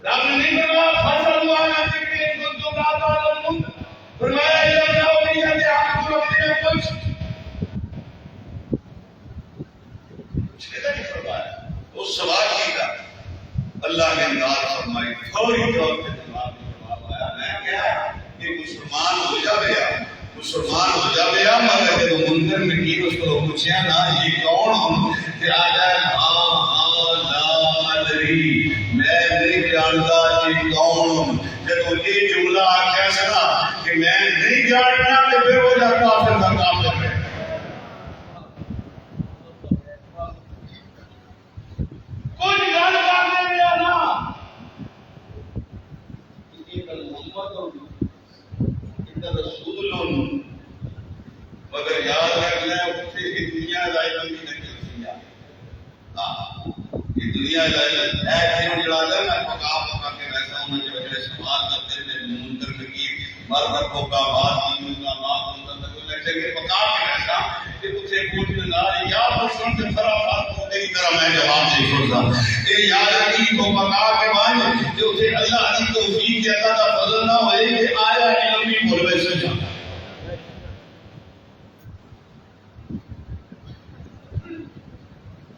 رب نے نہیں فرمایا فصل ہوا یا ذکر ان کو لا تعلمون، فرمایا علم نہ ہو نہیں جاتے آپ کو اپنے کچھ نہیں فرمایا، اس سوال کی تھا اللہ نے انداز فرمائی فوری طور پہ جواب آیا، میں کیا کہ مسلمان ہو جاوے مگر جب منکر نکیر اس کو پوچھیا نا یہ کون ہوں کہ آیا ہاں لا ادری، میں نہیں جانتا یہ کون ہوں، جب یہ جملہ آکھیا سنا کہ میں نہیں جانتا تو پھر وہ جا کافر تھا کافر ہے۔ کچھ گل کرنے دیا نا ایک محمد ایک رسول مگر یاد رکھنا اسے کی دنیا علم بھی نہیں چلتی ہے، یہ دنیا علم ہے کہ جڑا ہے نا پکا کے ویسا ہونا جو اگلے سوال کرتے ہیں منکر نکیر مر رکھو کا بات نہیں کا بات ہوتا تو کوئی لگے کہ پکا کے ویسا کہ اسے پوچھ نہ یا پوچھن سے خراب کو تیری طرح میں جواب نہیں سکتا، یہ یاد رکھی تو پکا کے بعد کہ اسے اللہ کی توفیق کے عطا کا فضل نہ ہوئے کہ آیا علم بھی بول ویسے جانا۔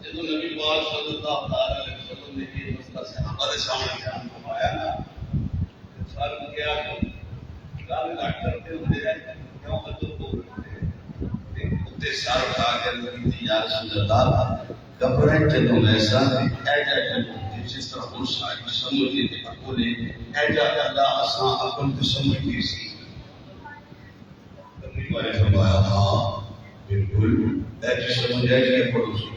جب نبی پاک صلی اللہ علیہ وسلم نے یہ مسئلہ صحابہ کے سامنے بیان فرمایا نا، سر کیا گل کٹ کرتے ہوتے ہیں کیوں ادب کو رکھتے ہیں اتنے سر اٹھا کے نبی دی یا رسول اللہ قبریں جدوں ایسا ایجا جس طرح ہم سمجھتے تھے اپنے ایجا اللہ آسان اپن تو سمجھتی سی، نبی نے فرمایا ہاں بالکل ایجا سمجھ ایجا پڑھو سی۔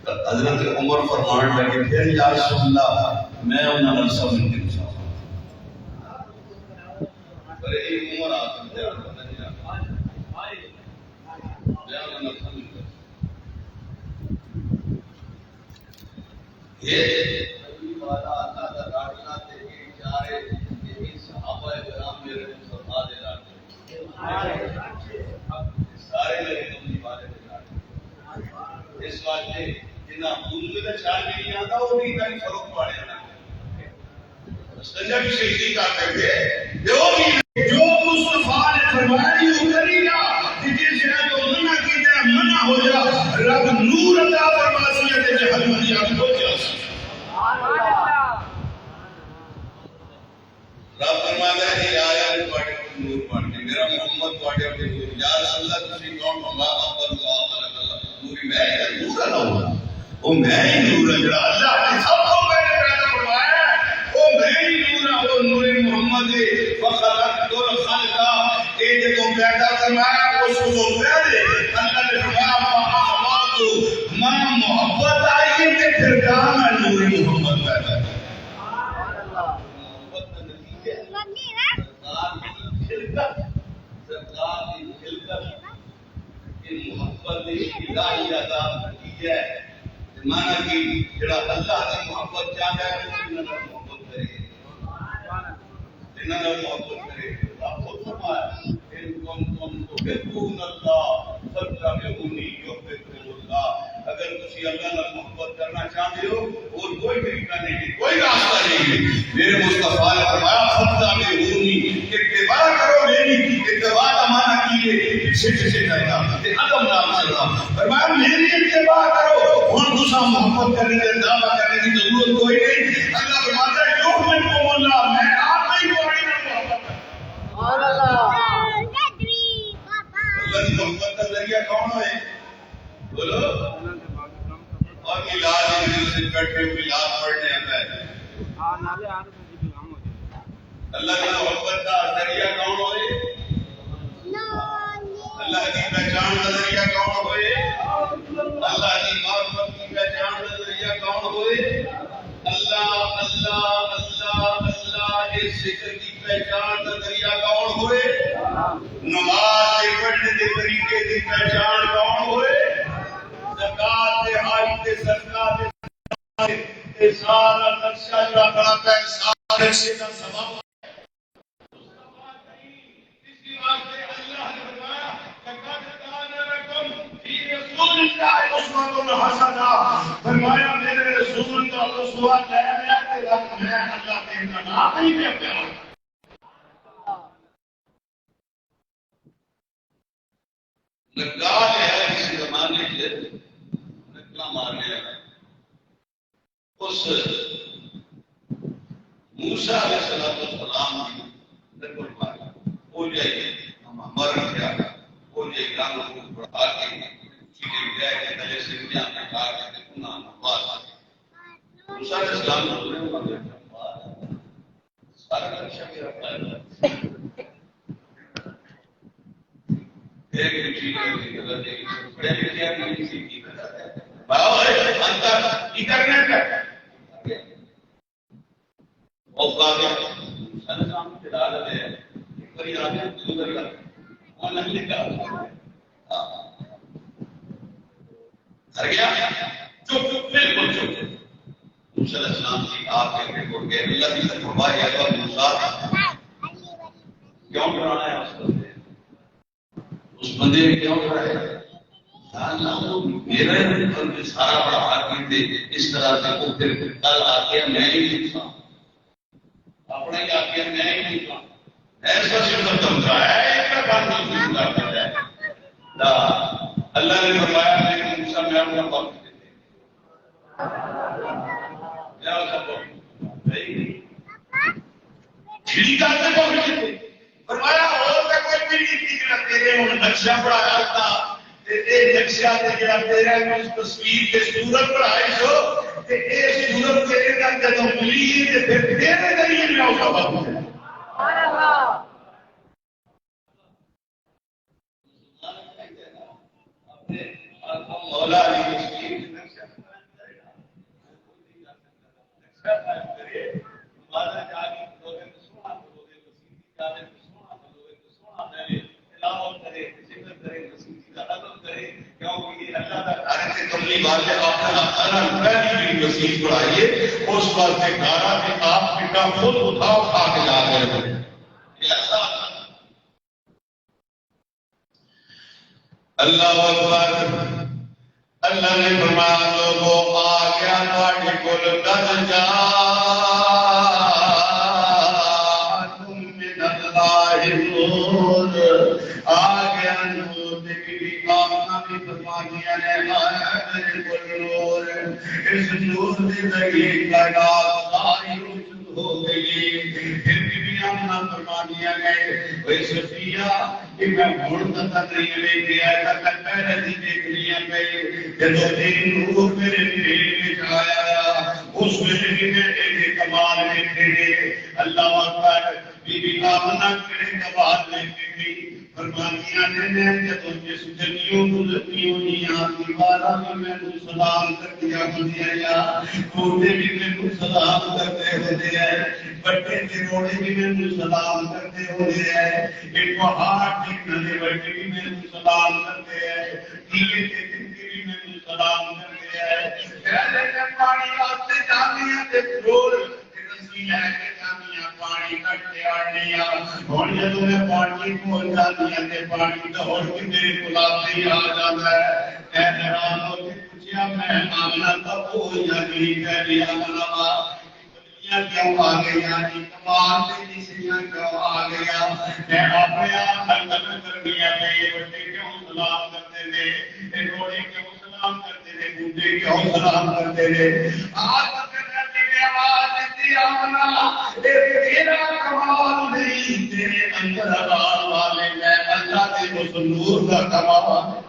حضرت عمر فرمان لگے پھر یا رسول اللہ میں انہوں نے سمجھ نہیں چاہتا پر ایک عمر آتا ہے میں انہوں نے سمجھ یہ نبی والا اللہ اس واسطے جنہاں حضور کا چار نہیں آتا وہ بھی کہیں فروغ پاڑے جانا سنجا بھی شہیدی کا کرتے جو مصطفیٰ نے فرمایا یہ کری گا جس جگہ جو منع کی جائے منع ہو جا رب نور عطا فرماسی ہے جہنم کی آگ ہو جا رب فرماتا ہے کہ آیا پاڑے کو نور پاڑے میرا محمد پاڑے کو نور یا رسول اللہ تسی کون اللہ اکبر اللہ نوری میں نور اللہ وہ میں ہی نور ہے اللہ نے سب کو پہلے پیدا فرمایا وہ میں ہی نور ہے وہ نور محمد فخلقت الخلق اے جو پیدا فرمایا اس کو پہلے اللہ نے فرمایا فاحببت ماں محبت آئی کہ پھر کام ہے نور محمد پیدا محبت کا نتیجہ سرکار کی خلقت یہ محبت الہی عطا کی ہے مانا کہ جڑا اللہ کی محبت چاہتا ہے وہ انہاں نال محبت کرے انہاں نال محبت کرے آپ خود فرمایا ان کنتم تحبون اللہ فاتبعونی یحببکم اللہ اگر تسی اللہ نال محبت کرنا چاہتے ہو اور کوئی طریقہ نہیں کوئی راستہ نہیں میرے مصطفیٰ نے فرمایا فاتبعونی اتباع کرو میری اتباع کا معنی کیے پیچھے پیچھے کرنا عدم نام چلنا فرمایا میری اتباع کرو اور دوسرا محبت کرنے کے دعویٰ کرنے کی ضرورت کوئی نہیں اللہ فرماتا ہے یحببکم اللہ میں آپ ہی کو آئی نہ محبت اللہ کی محبت کا ذریعہ کون ہے بولو اور میلاد سے بیٹھے میلاد پڑھنے آتا ہے اللہ کی محبت کا ذریعہ کون ہوئے اللہ کی پہچان کا ذریعہ کون ہوئے اللہ کی معرفت کی پہچان کا ذریعہ کون ہوئے اللہ اللہ اللہ اللہ اس ذکر کی پہچان کا ذریعہ کون ہوئے نماز کے پڑھنے کے طریقے کی پہچان کون ہوئے زکات کے حج کے صدقات کے سارا نقشہ جو بڑا ہے سارے نقشے کا سبب فرمایا میرے رسول کا اسوہ ہے تیرا میں اللہ کے نام ہی میں پیار لگا ہے کسی زمانے کے نکلا مارنے اس موسیٰ علیہ السلام کی نکل مارا وہ جائے مر گیا وہ جائے گانوں کو بڑھا کے چیزیں گیا کہ تلے سے دنیا میں کہا کہ گناہ نواز موسیٰ علیہ السلام نے انہیں مانگا سارا نقشہ میرا پائے ایک چیز کی غلط ہے بڑے لکھیا کی چیز کی غلط ہے باو ہے انتر کی کرنے کا اوقات سن کام کے دال ہے بڑی آگے گزر گیا وہ نہیں لکھا ہر گیا چپ چپ بالکل چپ موسیٰ علیہ السلام کی آپ کے اٹھ گئے اللہ کی فرمایا کہ موسیٰ کیوں ڈرانا ہے اس بندے نے کیوں ڈرایا میرا سارا بڑا حاکم تھے اس طرح سے وہ پھر کل آ کے میں ہی لکھا اپنے آ کے میں ہی لکھا ایسا شکر سمجھا ہے ایک کام نہیں کرتا ہے اللہ نے فرمایا میں موسیٰ میں اپنا وقت دیتے کیا ہوتا ٹھیک آتے کو دیتے فرمایا اور تک کوئی بھی نہیں کرتے تیرے ان نقشہ پڑھایا تھا تیرے نقشہ تیرا تیرا میں اس تصویر کے صورت پڑھائی جو کہ ایک صورت تیرے کا جدوں ملی ہے پھر تیرے ذریعے میں اس کا وقت ہے مولا علی کی نقشہ کرے ماذا جاگی لوگوں کو سنا لوگوں کو سیدھی جانے کو سنا لوگوں کو سنا دے تلاوت کرے ذکر کرے نصیحت کا ادب کرے کیونکہ یہ اللہ کا گھر سے کملی بات ہے آپ کا کھانا پہلی بھی نصیحت پڑھائیے اس بات سے گھارا کہ آپ کا خود اٹھا اٹھا کے لا کر اللہ اکبر اللہ نے فرمایا لوگوں آ گیا تھوڑے کول درجہ تم من اللہ نور آ گیا نور دیکھی آمنا بھی فرمانیاں نے آیا میرے کول نور اس نور سے ذریعے کائنات ساری روشن ہو گئی پھر بھی آمنا فرمانیاں نے وہی صفیہ کہ میں مڑتا تھا نہیں لے کے آیا تھا پہلے دی دیکھ لیا گئی جب ایک نور میرے دل میں آیا اس میں بھی میرے کمال میں تھے اللہ اکبر بی بی آمنہ کے کمال میں تھی فرمانیاں نے جب جس جنیوں گزرتیوں نیاں دیوارا بھی میں نے سلام کر دیا یا روٹے بھی میں نے سلام کرتے ہوتے ہیں بٹے کے روڑے بھی میں نے سلام کرتے ہوتے ہیں ایک پہاڑ ٹھیک نہ بٹے بھی میں نے سلام کرتے ہیں کیلے کے دن کے بھی میں نے سلام کرتے ہیں پہلے میں پانی آتے جانیاں تے روڑ رسی لے کے جانیاں پانی کٹتے آنیاں اور جب میں پانی پہنچ جانیاں تے پانی دوڑ کے میرے گلاب سے آ جاتا ہے اے حیران ہو کے پوچھیا میں آمنہ کا کوئی نہیں کہہ دیا آمنہ کیوں آ گیا کمال سے جسیاں کیوں آ گیا میں اپنے آپ حلقت کر دیا میں بڑے کیوں سلام کرتے تھے روڑے کیوں سلام کرتے تھے بوڑھے کیوں سلام کرتے تھے آج آواز دی آمنا تیرا کمال نہیں تیرے اندر آواز والے میں اللہ کے اس نور کا کمال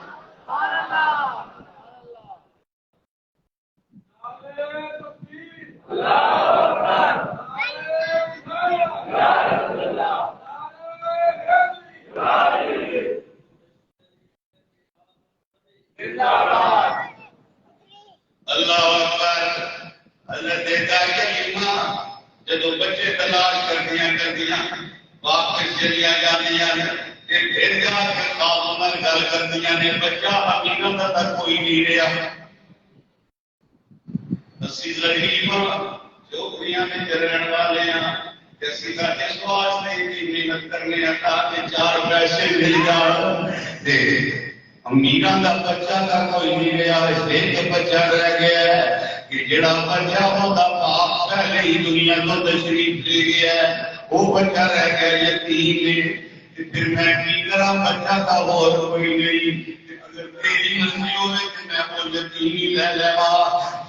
اللہ اکبر اللہ دیتا کلمہ جدو بچے تلاش کر دیا واپس چلیا جانیاں پھر جا کے خواب عمر گل کر دیا نے بچہ حقیقت تک کوئی نہیں رہا اسی ضعیف جھوپڑیاں میں چرن والے ہیں کسی کا اس واسطے کی محنت کرنے آتا کہ چار پیسے مل جاؤ امیراں دا بچہ کا کوئی نہیں رہا اس لیے بچہ رہ گیا ہے کہ جڑا بچہ ہوتا باپ پہلے ہی دنیا کو تشریف لے گیا ہے وہ بچہ رہ گیا یتیم ہے پھر میں کی کرا بچہ کا اور کوئی نہیں اگر تیری مرضی ہوئے کہ میں وہ یتیم ہی لے لوا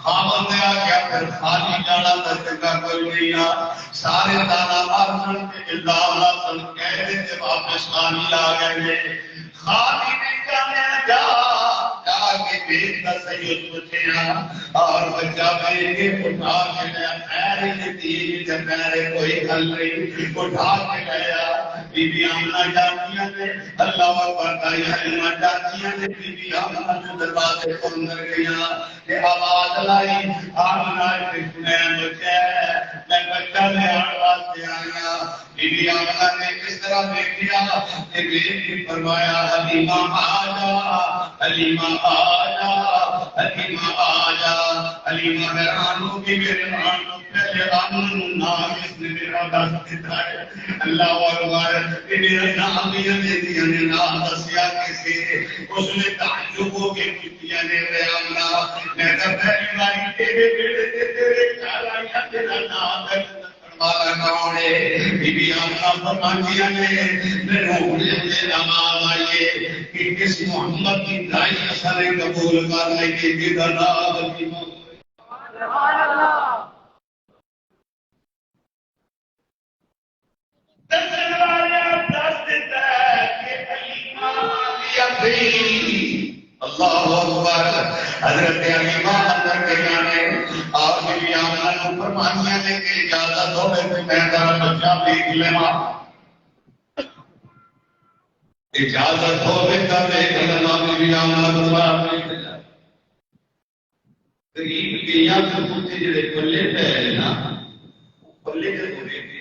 خامن نے آ گیا پھر خالی جانا تک کا کوئی نہیں آ سارے دانا مارسن کے الزام لاسن کہہ دیتے واپس خالی آ گئے خالی نہیں جانے جا کے بیٹ کا صحیح پوچھے اور بچہ میرے کے اٹھا کے لیا خیر ہی تین جب میرے کوئی حل نہیں اٹھا کے لیا بی بی آمنہ جاتیاں نے اللہ اکبر کا حلمہ جاتیاں نے بی بی آمنہ جو دروازے کو اندر گیا کہ آواز لائی آمنہ میں بچہ میں بچہ لے آواز دے آیا بی بی آمنہ نے اس طرح دیکھیا کہ بیٹی فرمایا حلیمہ آجا حلیمہ آجا حلیمہ آجا حلیمہ حیرانوں کی حیرانوں پہلے آمن نام اس نے میرا دست دیتا ہے اللہ اکبر کہ میرا نام بھی دے دیا نے نام دسیا کسی اس نے تعجب ہو کے پوچھیا نے آمنہ میں تو پہلی باری تیرے خیال آیا تیرا نام ہے والا کون ہے بی بی آمنہ فرمانیاں نے روحے سے نماز آئیے کہ کس محمد کی دائی اثر قبول کرنے کی جدناب کی سبحان اللہ دس والا دس دیتا ہے کہ حلیمہ آمنہ بھی اللہ اکبر حضرت حلیمہ اندر کے جانے اور بی بی آمنہ کو فرمانیاں نے کہ اجازت ہو کہ میں ذرا بچہ دیکھ لینا اجازت ہو کہ دیکھ لینا بی بی آمنہ فرمایا قریب گیا تو پوچھے جڑے پلے پہ نا پلے کے تو دیکھتے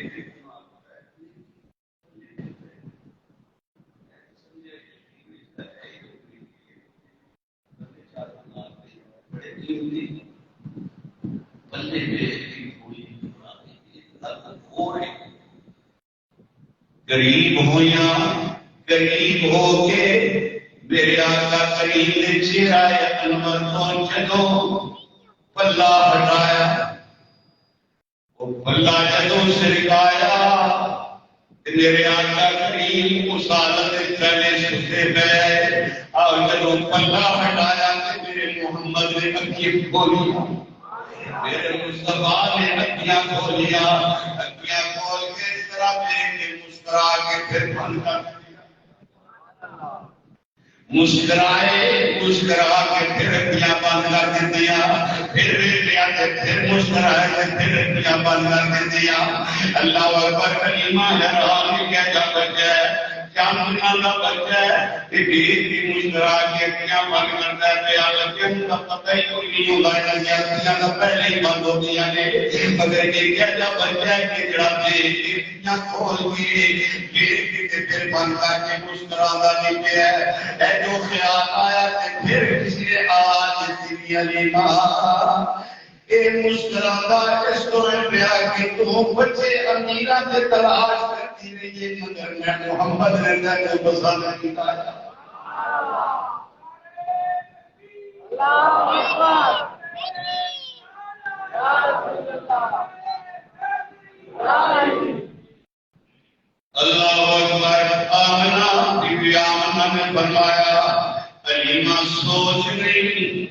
قریب ہو یا قریب ہو کے میرے آقا کریم نے چہرہ انور کو جدو پلہ ہٹایا، وہ پلہ جدو سرکایا، میرے آقا کریم اس حالت پہلے ستے پہ اور جدو پلہ ہٹایا کہ میرے محمد نے اکھیں کھولیا، میرے مصطفیٰ نے اکھیاں کھولیا، اکھیاں کھول کے اس طرح دیکھ کے مسکرا کے پھر بند کر دیا، مسکرائے مسکرا کے پھر اکھیاں بند کر دیا، پھر لیا کہ پھر مسکرائے کہ پھر اکھیاں بند کر دیا۔ اللہ اکبر کلمہ حیران کیا جا بچہ ہے، کیا مانا بچہ ہے کہ بھی مسکرا کے اکھیاں بند کرتا ہے، پیا لگے ان کا پتہ ہی کوئی نہیں ہوگا، لگیا اکھیاں کا پہلے ہی بند ہو گیا نے، مگر یہ کیا جا بچہ ہے کہ جڑا دیکھ کے اکھیاں کھول کے دیکھ کے پھر بند کر کے مسکرانا نہیں پیا ہے، جو خیال آیا کہ پھر کسی نے آج تیری علی ماں اے مسکرانا اس طرح پیا کہ تو بچے امیرہ سے تلاش کرتی رہی مگر میں محمد نے تیرے پسند نہیں کیا۔ اللہ اکبر۔ آمنہ بی بی آمنہ نے فرمایا علیمہ سوچ نہیں،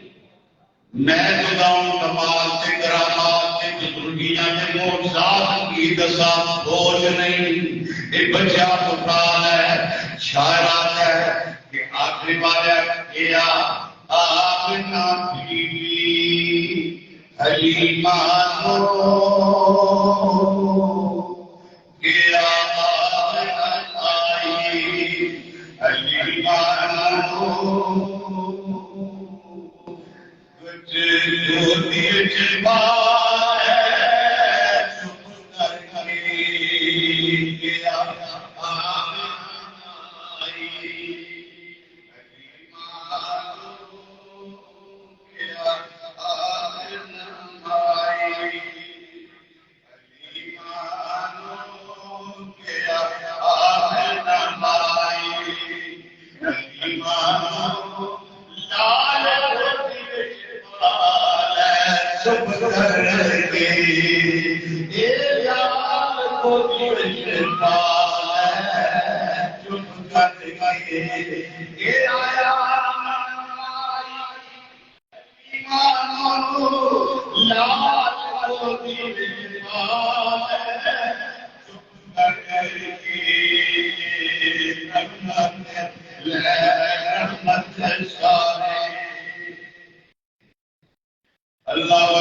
میں خداؤں کمال سے کرامات سے بزرگیاں سے معجزات کی دسا سوچ نہیں، یہ بچہ سفرال ہے، شاعرات ہے کہ آخری والا کیا آمنہ بی بی علیمہ نو کیا اللہ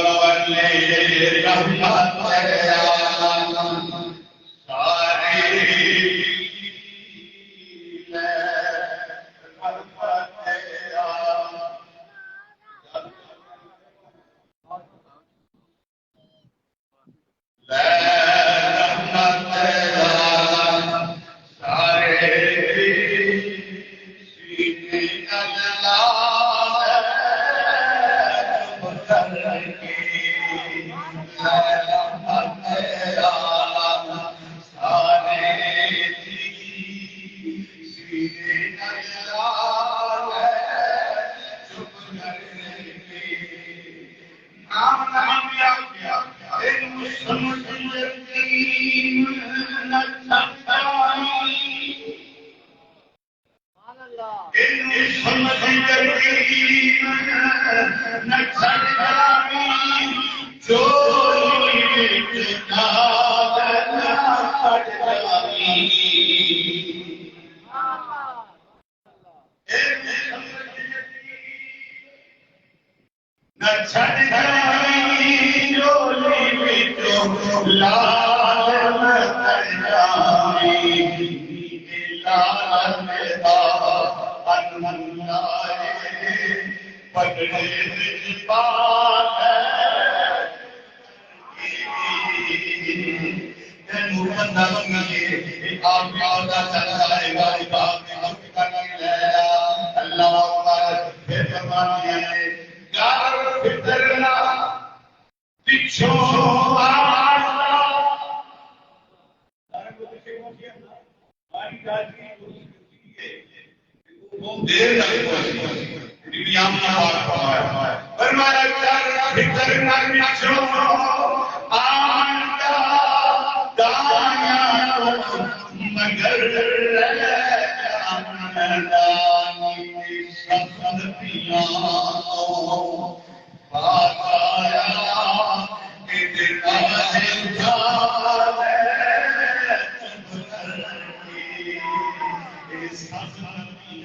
دیر تک پہنچی بی آم نے بات فرمایا فرمایا چار بھیتر نچو آنڈا دانیا مگر آنڈانی سفر پیاں بات آیا کہ دیتا ہے جال ہے سفر پیاں بات آیا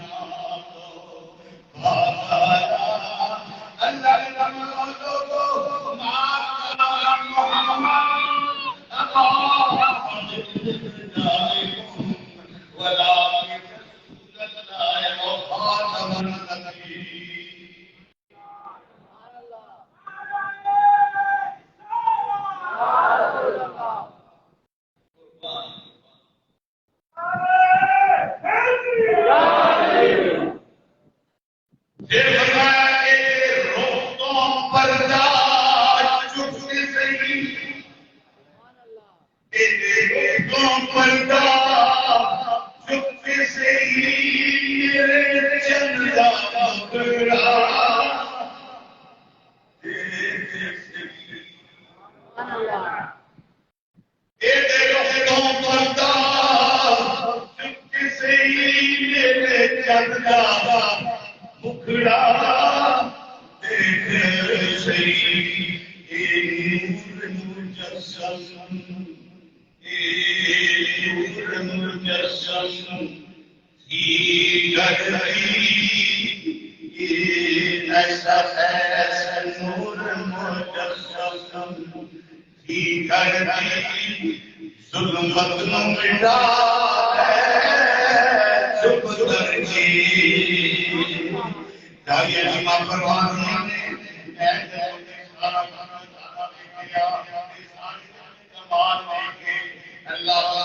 اللہ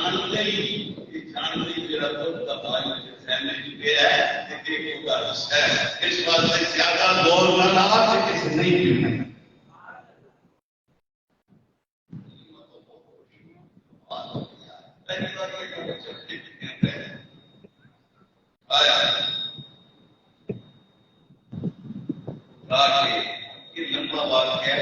جانتے ہی میرا دل دبائی سے میں چکے ہے اس بات سے زیادہ دور نہ لگا کہ کسی نہیں پینا آیا یہ لمبا واقعہ ہے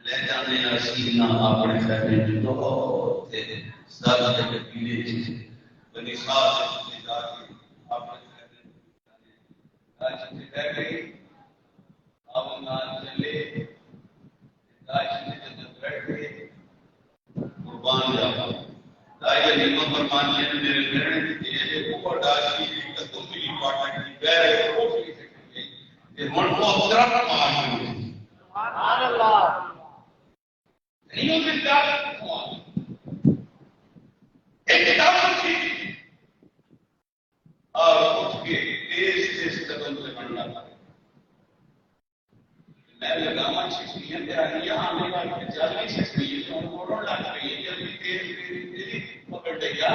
لے جانے رسینا اپنے خیمے جو تھے سارا کے پیلے تھے بنی صاحب سے جا کے اپنے خیمے آج سے کہہ گئی اب نال چلے آج سے جب بیٹھ گئے قربان جاؤ دائیں نیمہ فرمان لیے میرے گھرنے کی یہ اوپر ڈاکی قدم کی پاٹا کی بیرے روٹی سے گئی یہ من کو اطرف مار گئی سبحان اللہ نہیں میں کیا ایک کتاب کی اور اٹھ کے تیز قدم سے بڑھنا تھا میں لگاما چھٹیاں تیرا یہاں آنے والی جلدی سے ہوئی ہے تو کوڑوں لگ رہی ہے جلدی تیز پکڑ لے گیا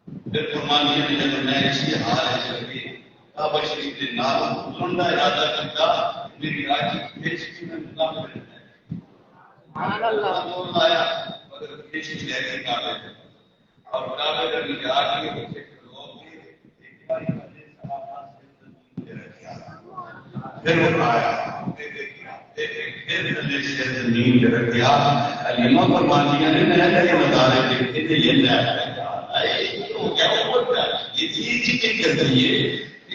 پھر فرمانیہ نے جب میں اسی حال ہے چلے کعبہ شریف کے نام لنڈا ارادہ کرتا میری راجی کھیچ میں مقابل رہتا ہے سبحان اللہ بول آیا مگر کھیچ لے کے کعبے اور کعبے کے جا کے اسے لوگ ایک بار پھر وہ آیا پھر نیند رکھ گیا علیمہ فرمانیہ نے نئے نظارے دیکھتے تھے یہ نیا یہ چیزیں کرتی ہے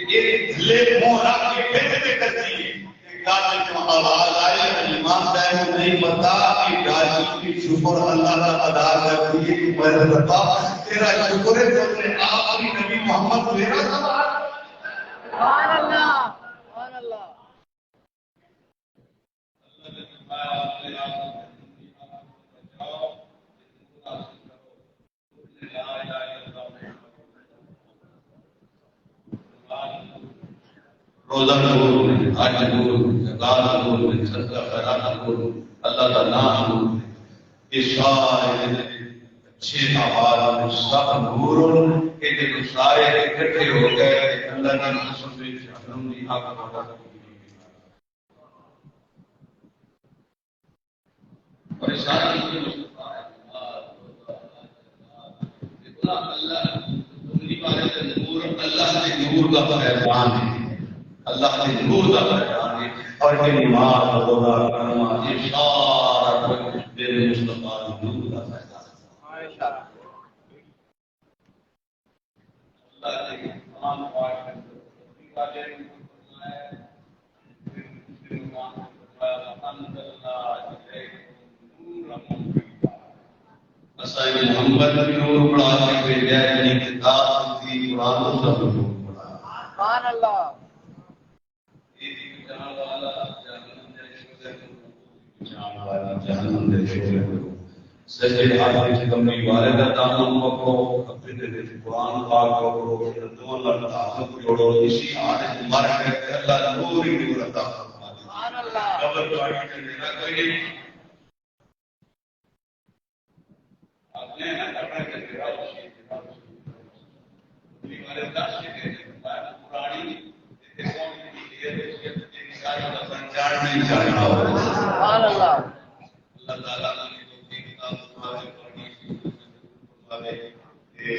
یہ دھلے مہرا کے بیٹھے کرتی ہے آواز آئے علیمہ صاحب نہیں پتا کہ راجی کی شکر اللہ کا ادا کرتی ہے کہ میں بتا تیرا شکر ہے تو نے آخری نبی محمد میرا سوال سبحان اللہ سبحان اللہ روزہ نور میں حج نور میں زکات نور میں صدقہ خیرات نور اللہ کا نام نور یہ سارے اچھے اعمال میں سب نور کہ جب سارے اکٹھے ہو گئے اللہ کی قسم سے جہنم کی آگ بڑھا پریشانی کی مصطفیٰ اللہ تمہاری بارے سے نور اللہ کے نور کا فیضان ہے اللہ کے نور کا فیضان ہے اور یہ نماز روزہ کرنا یہ سارا کچھ میرے مصطفیٰ نور کا فیضان ہے اللہ کے قرآن پاک میں اسائے محمد بھی نور پڑھا کے بھیجا ہے یعنی کتاب تھی قرآن و سب نور پڑھا سبحان اللہ جہنم دے سجدے حاضر کی کمی والدہ دامن پکڑو اپنے دے قرآن پاک پکڑو دو اللہ تعالیٰ کو جوڑو اسی آنے مر کر اللہ نور ہی نور عطا فرما دے سبحان اللہ قبر تو آگے کرنے نہ کوئی آپ نے نہ کرنا کہ تیرا ہمارے دس کے پرانی نہیں جاننا ہوگا سبحان اللہ اللہ تعالیٰ نے جو کتاب تمہارے پڑھنی فرماوے کہ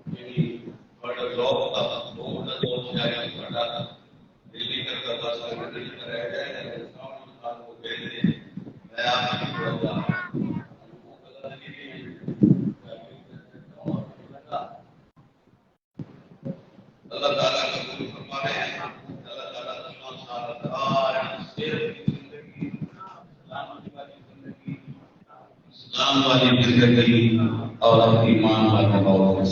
یعنی بڑا ذوق کا بہت ذوق شاعری پڑھا دلی کرتا بس اگر دل میں رہ جائے سامنے خان کو بھیج دے میں آپ کی پڑھوں گا اللہ تعالیٰ کا قبول فرمانے اللہ تعالیٰ تمام سارا اسلام والی زندگی اور ایمان والا موت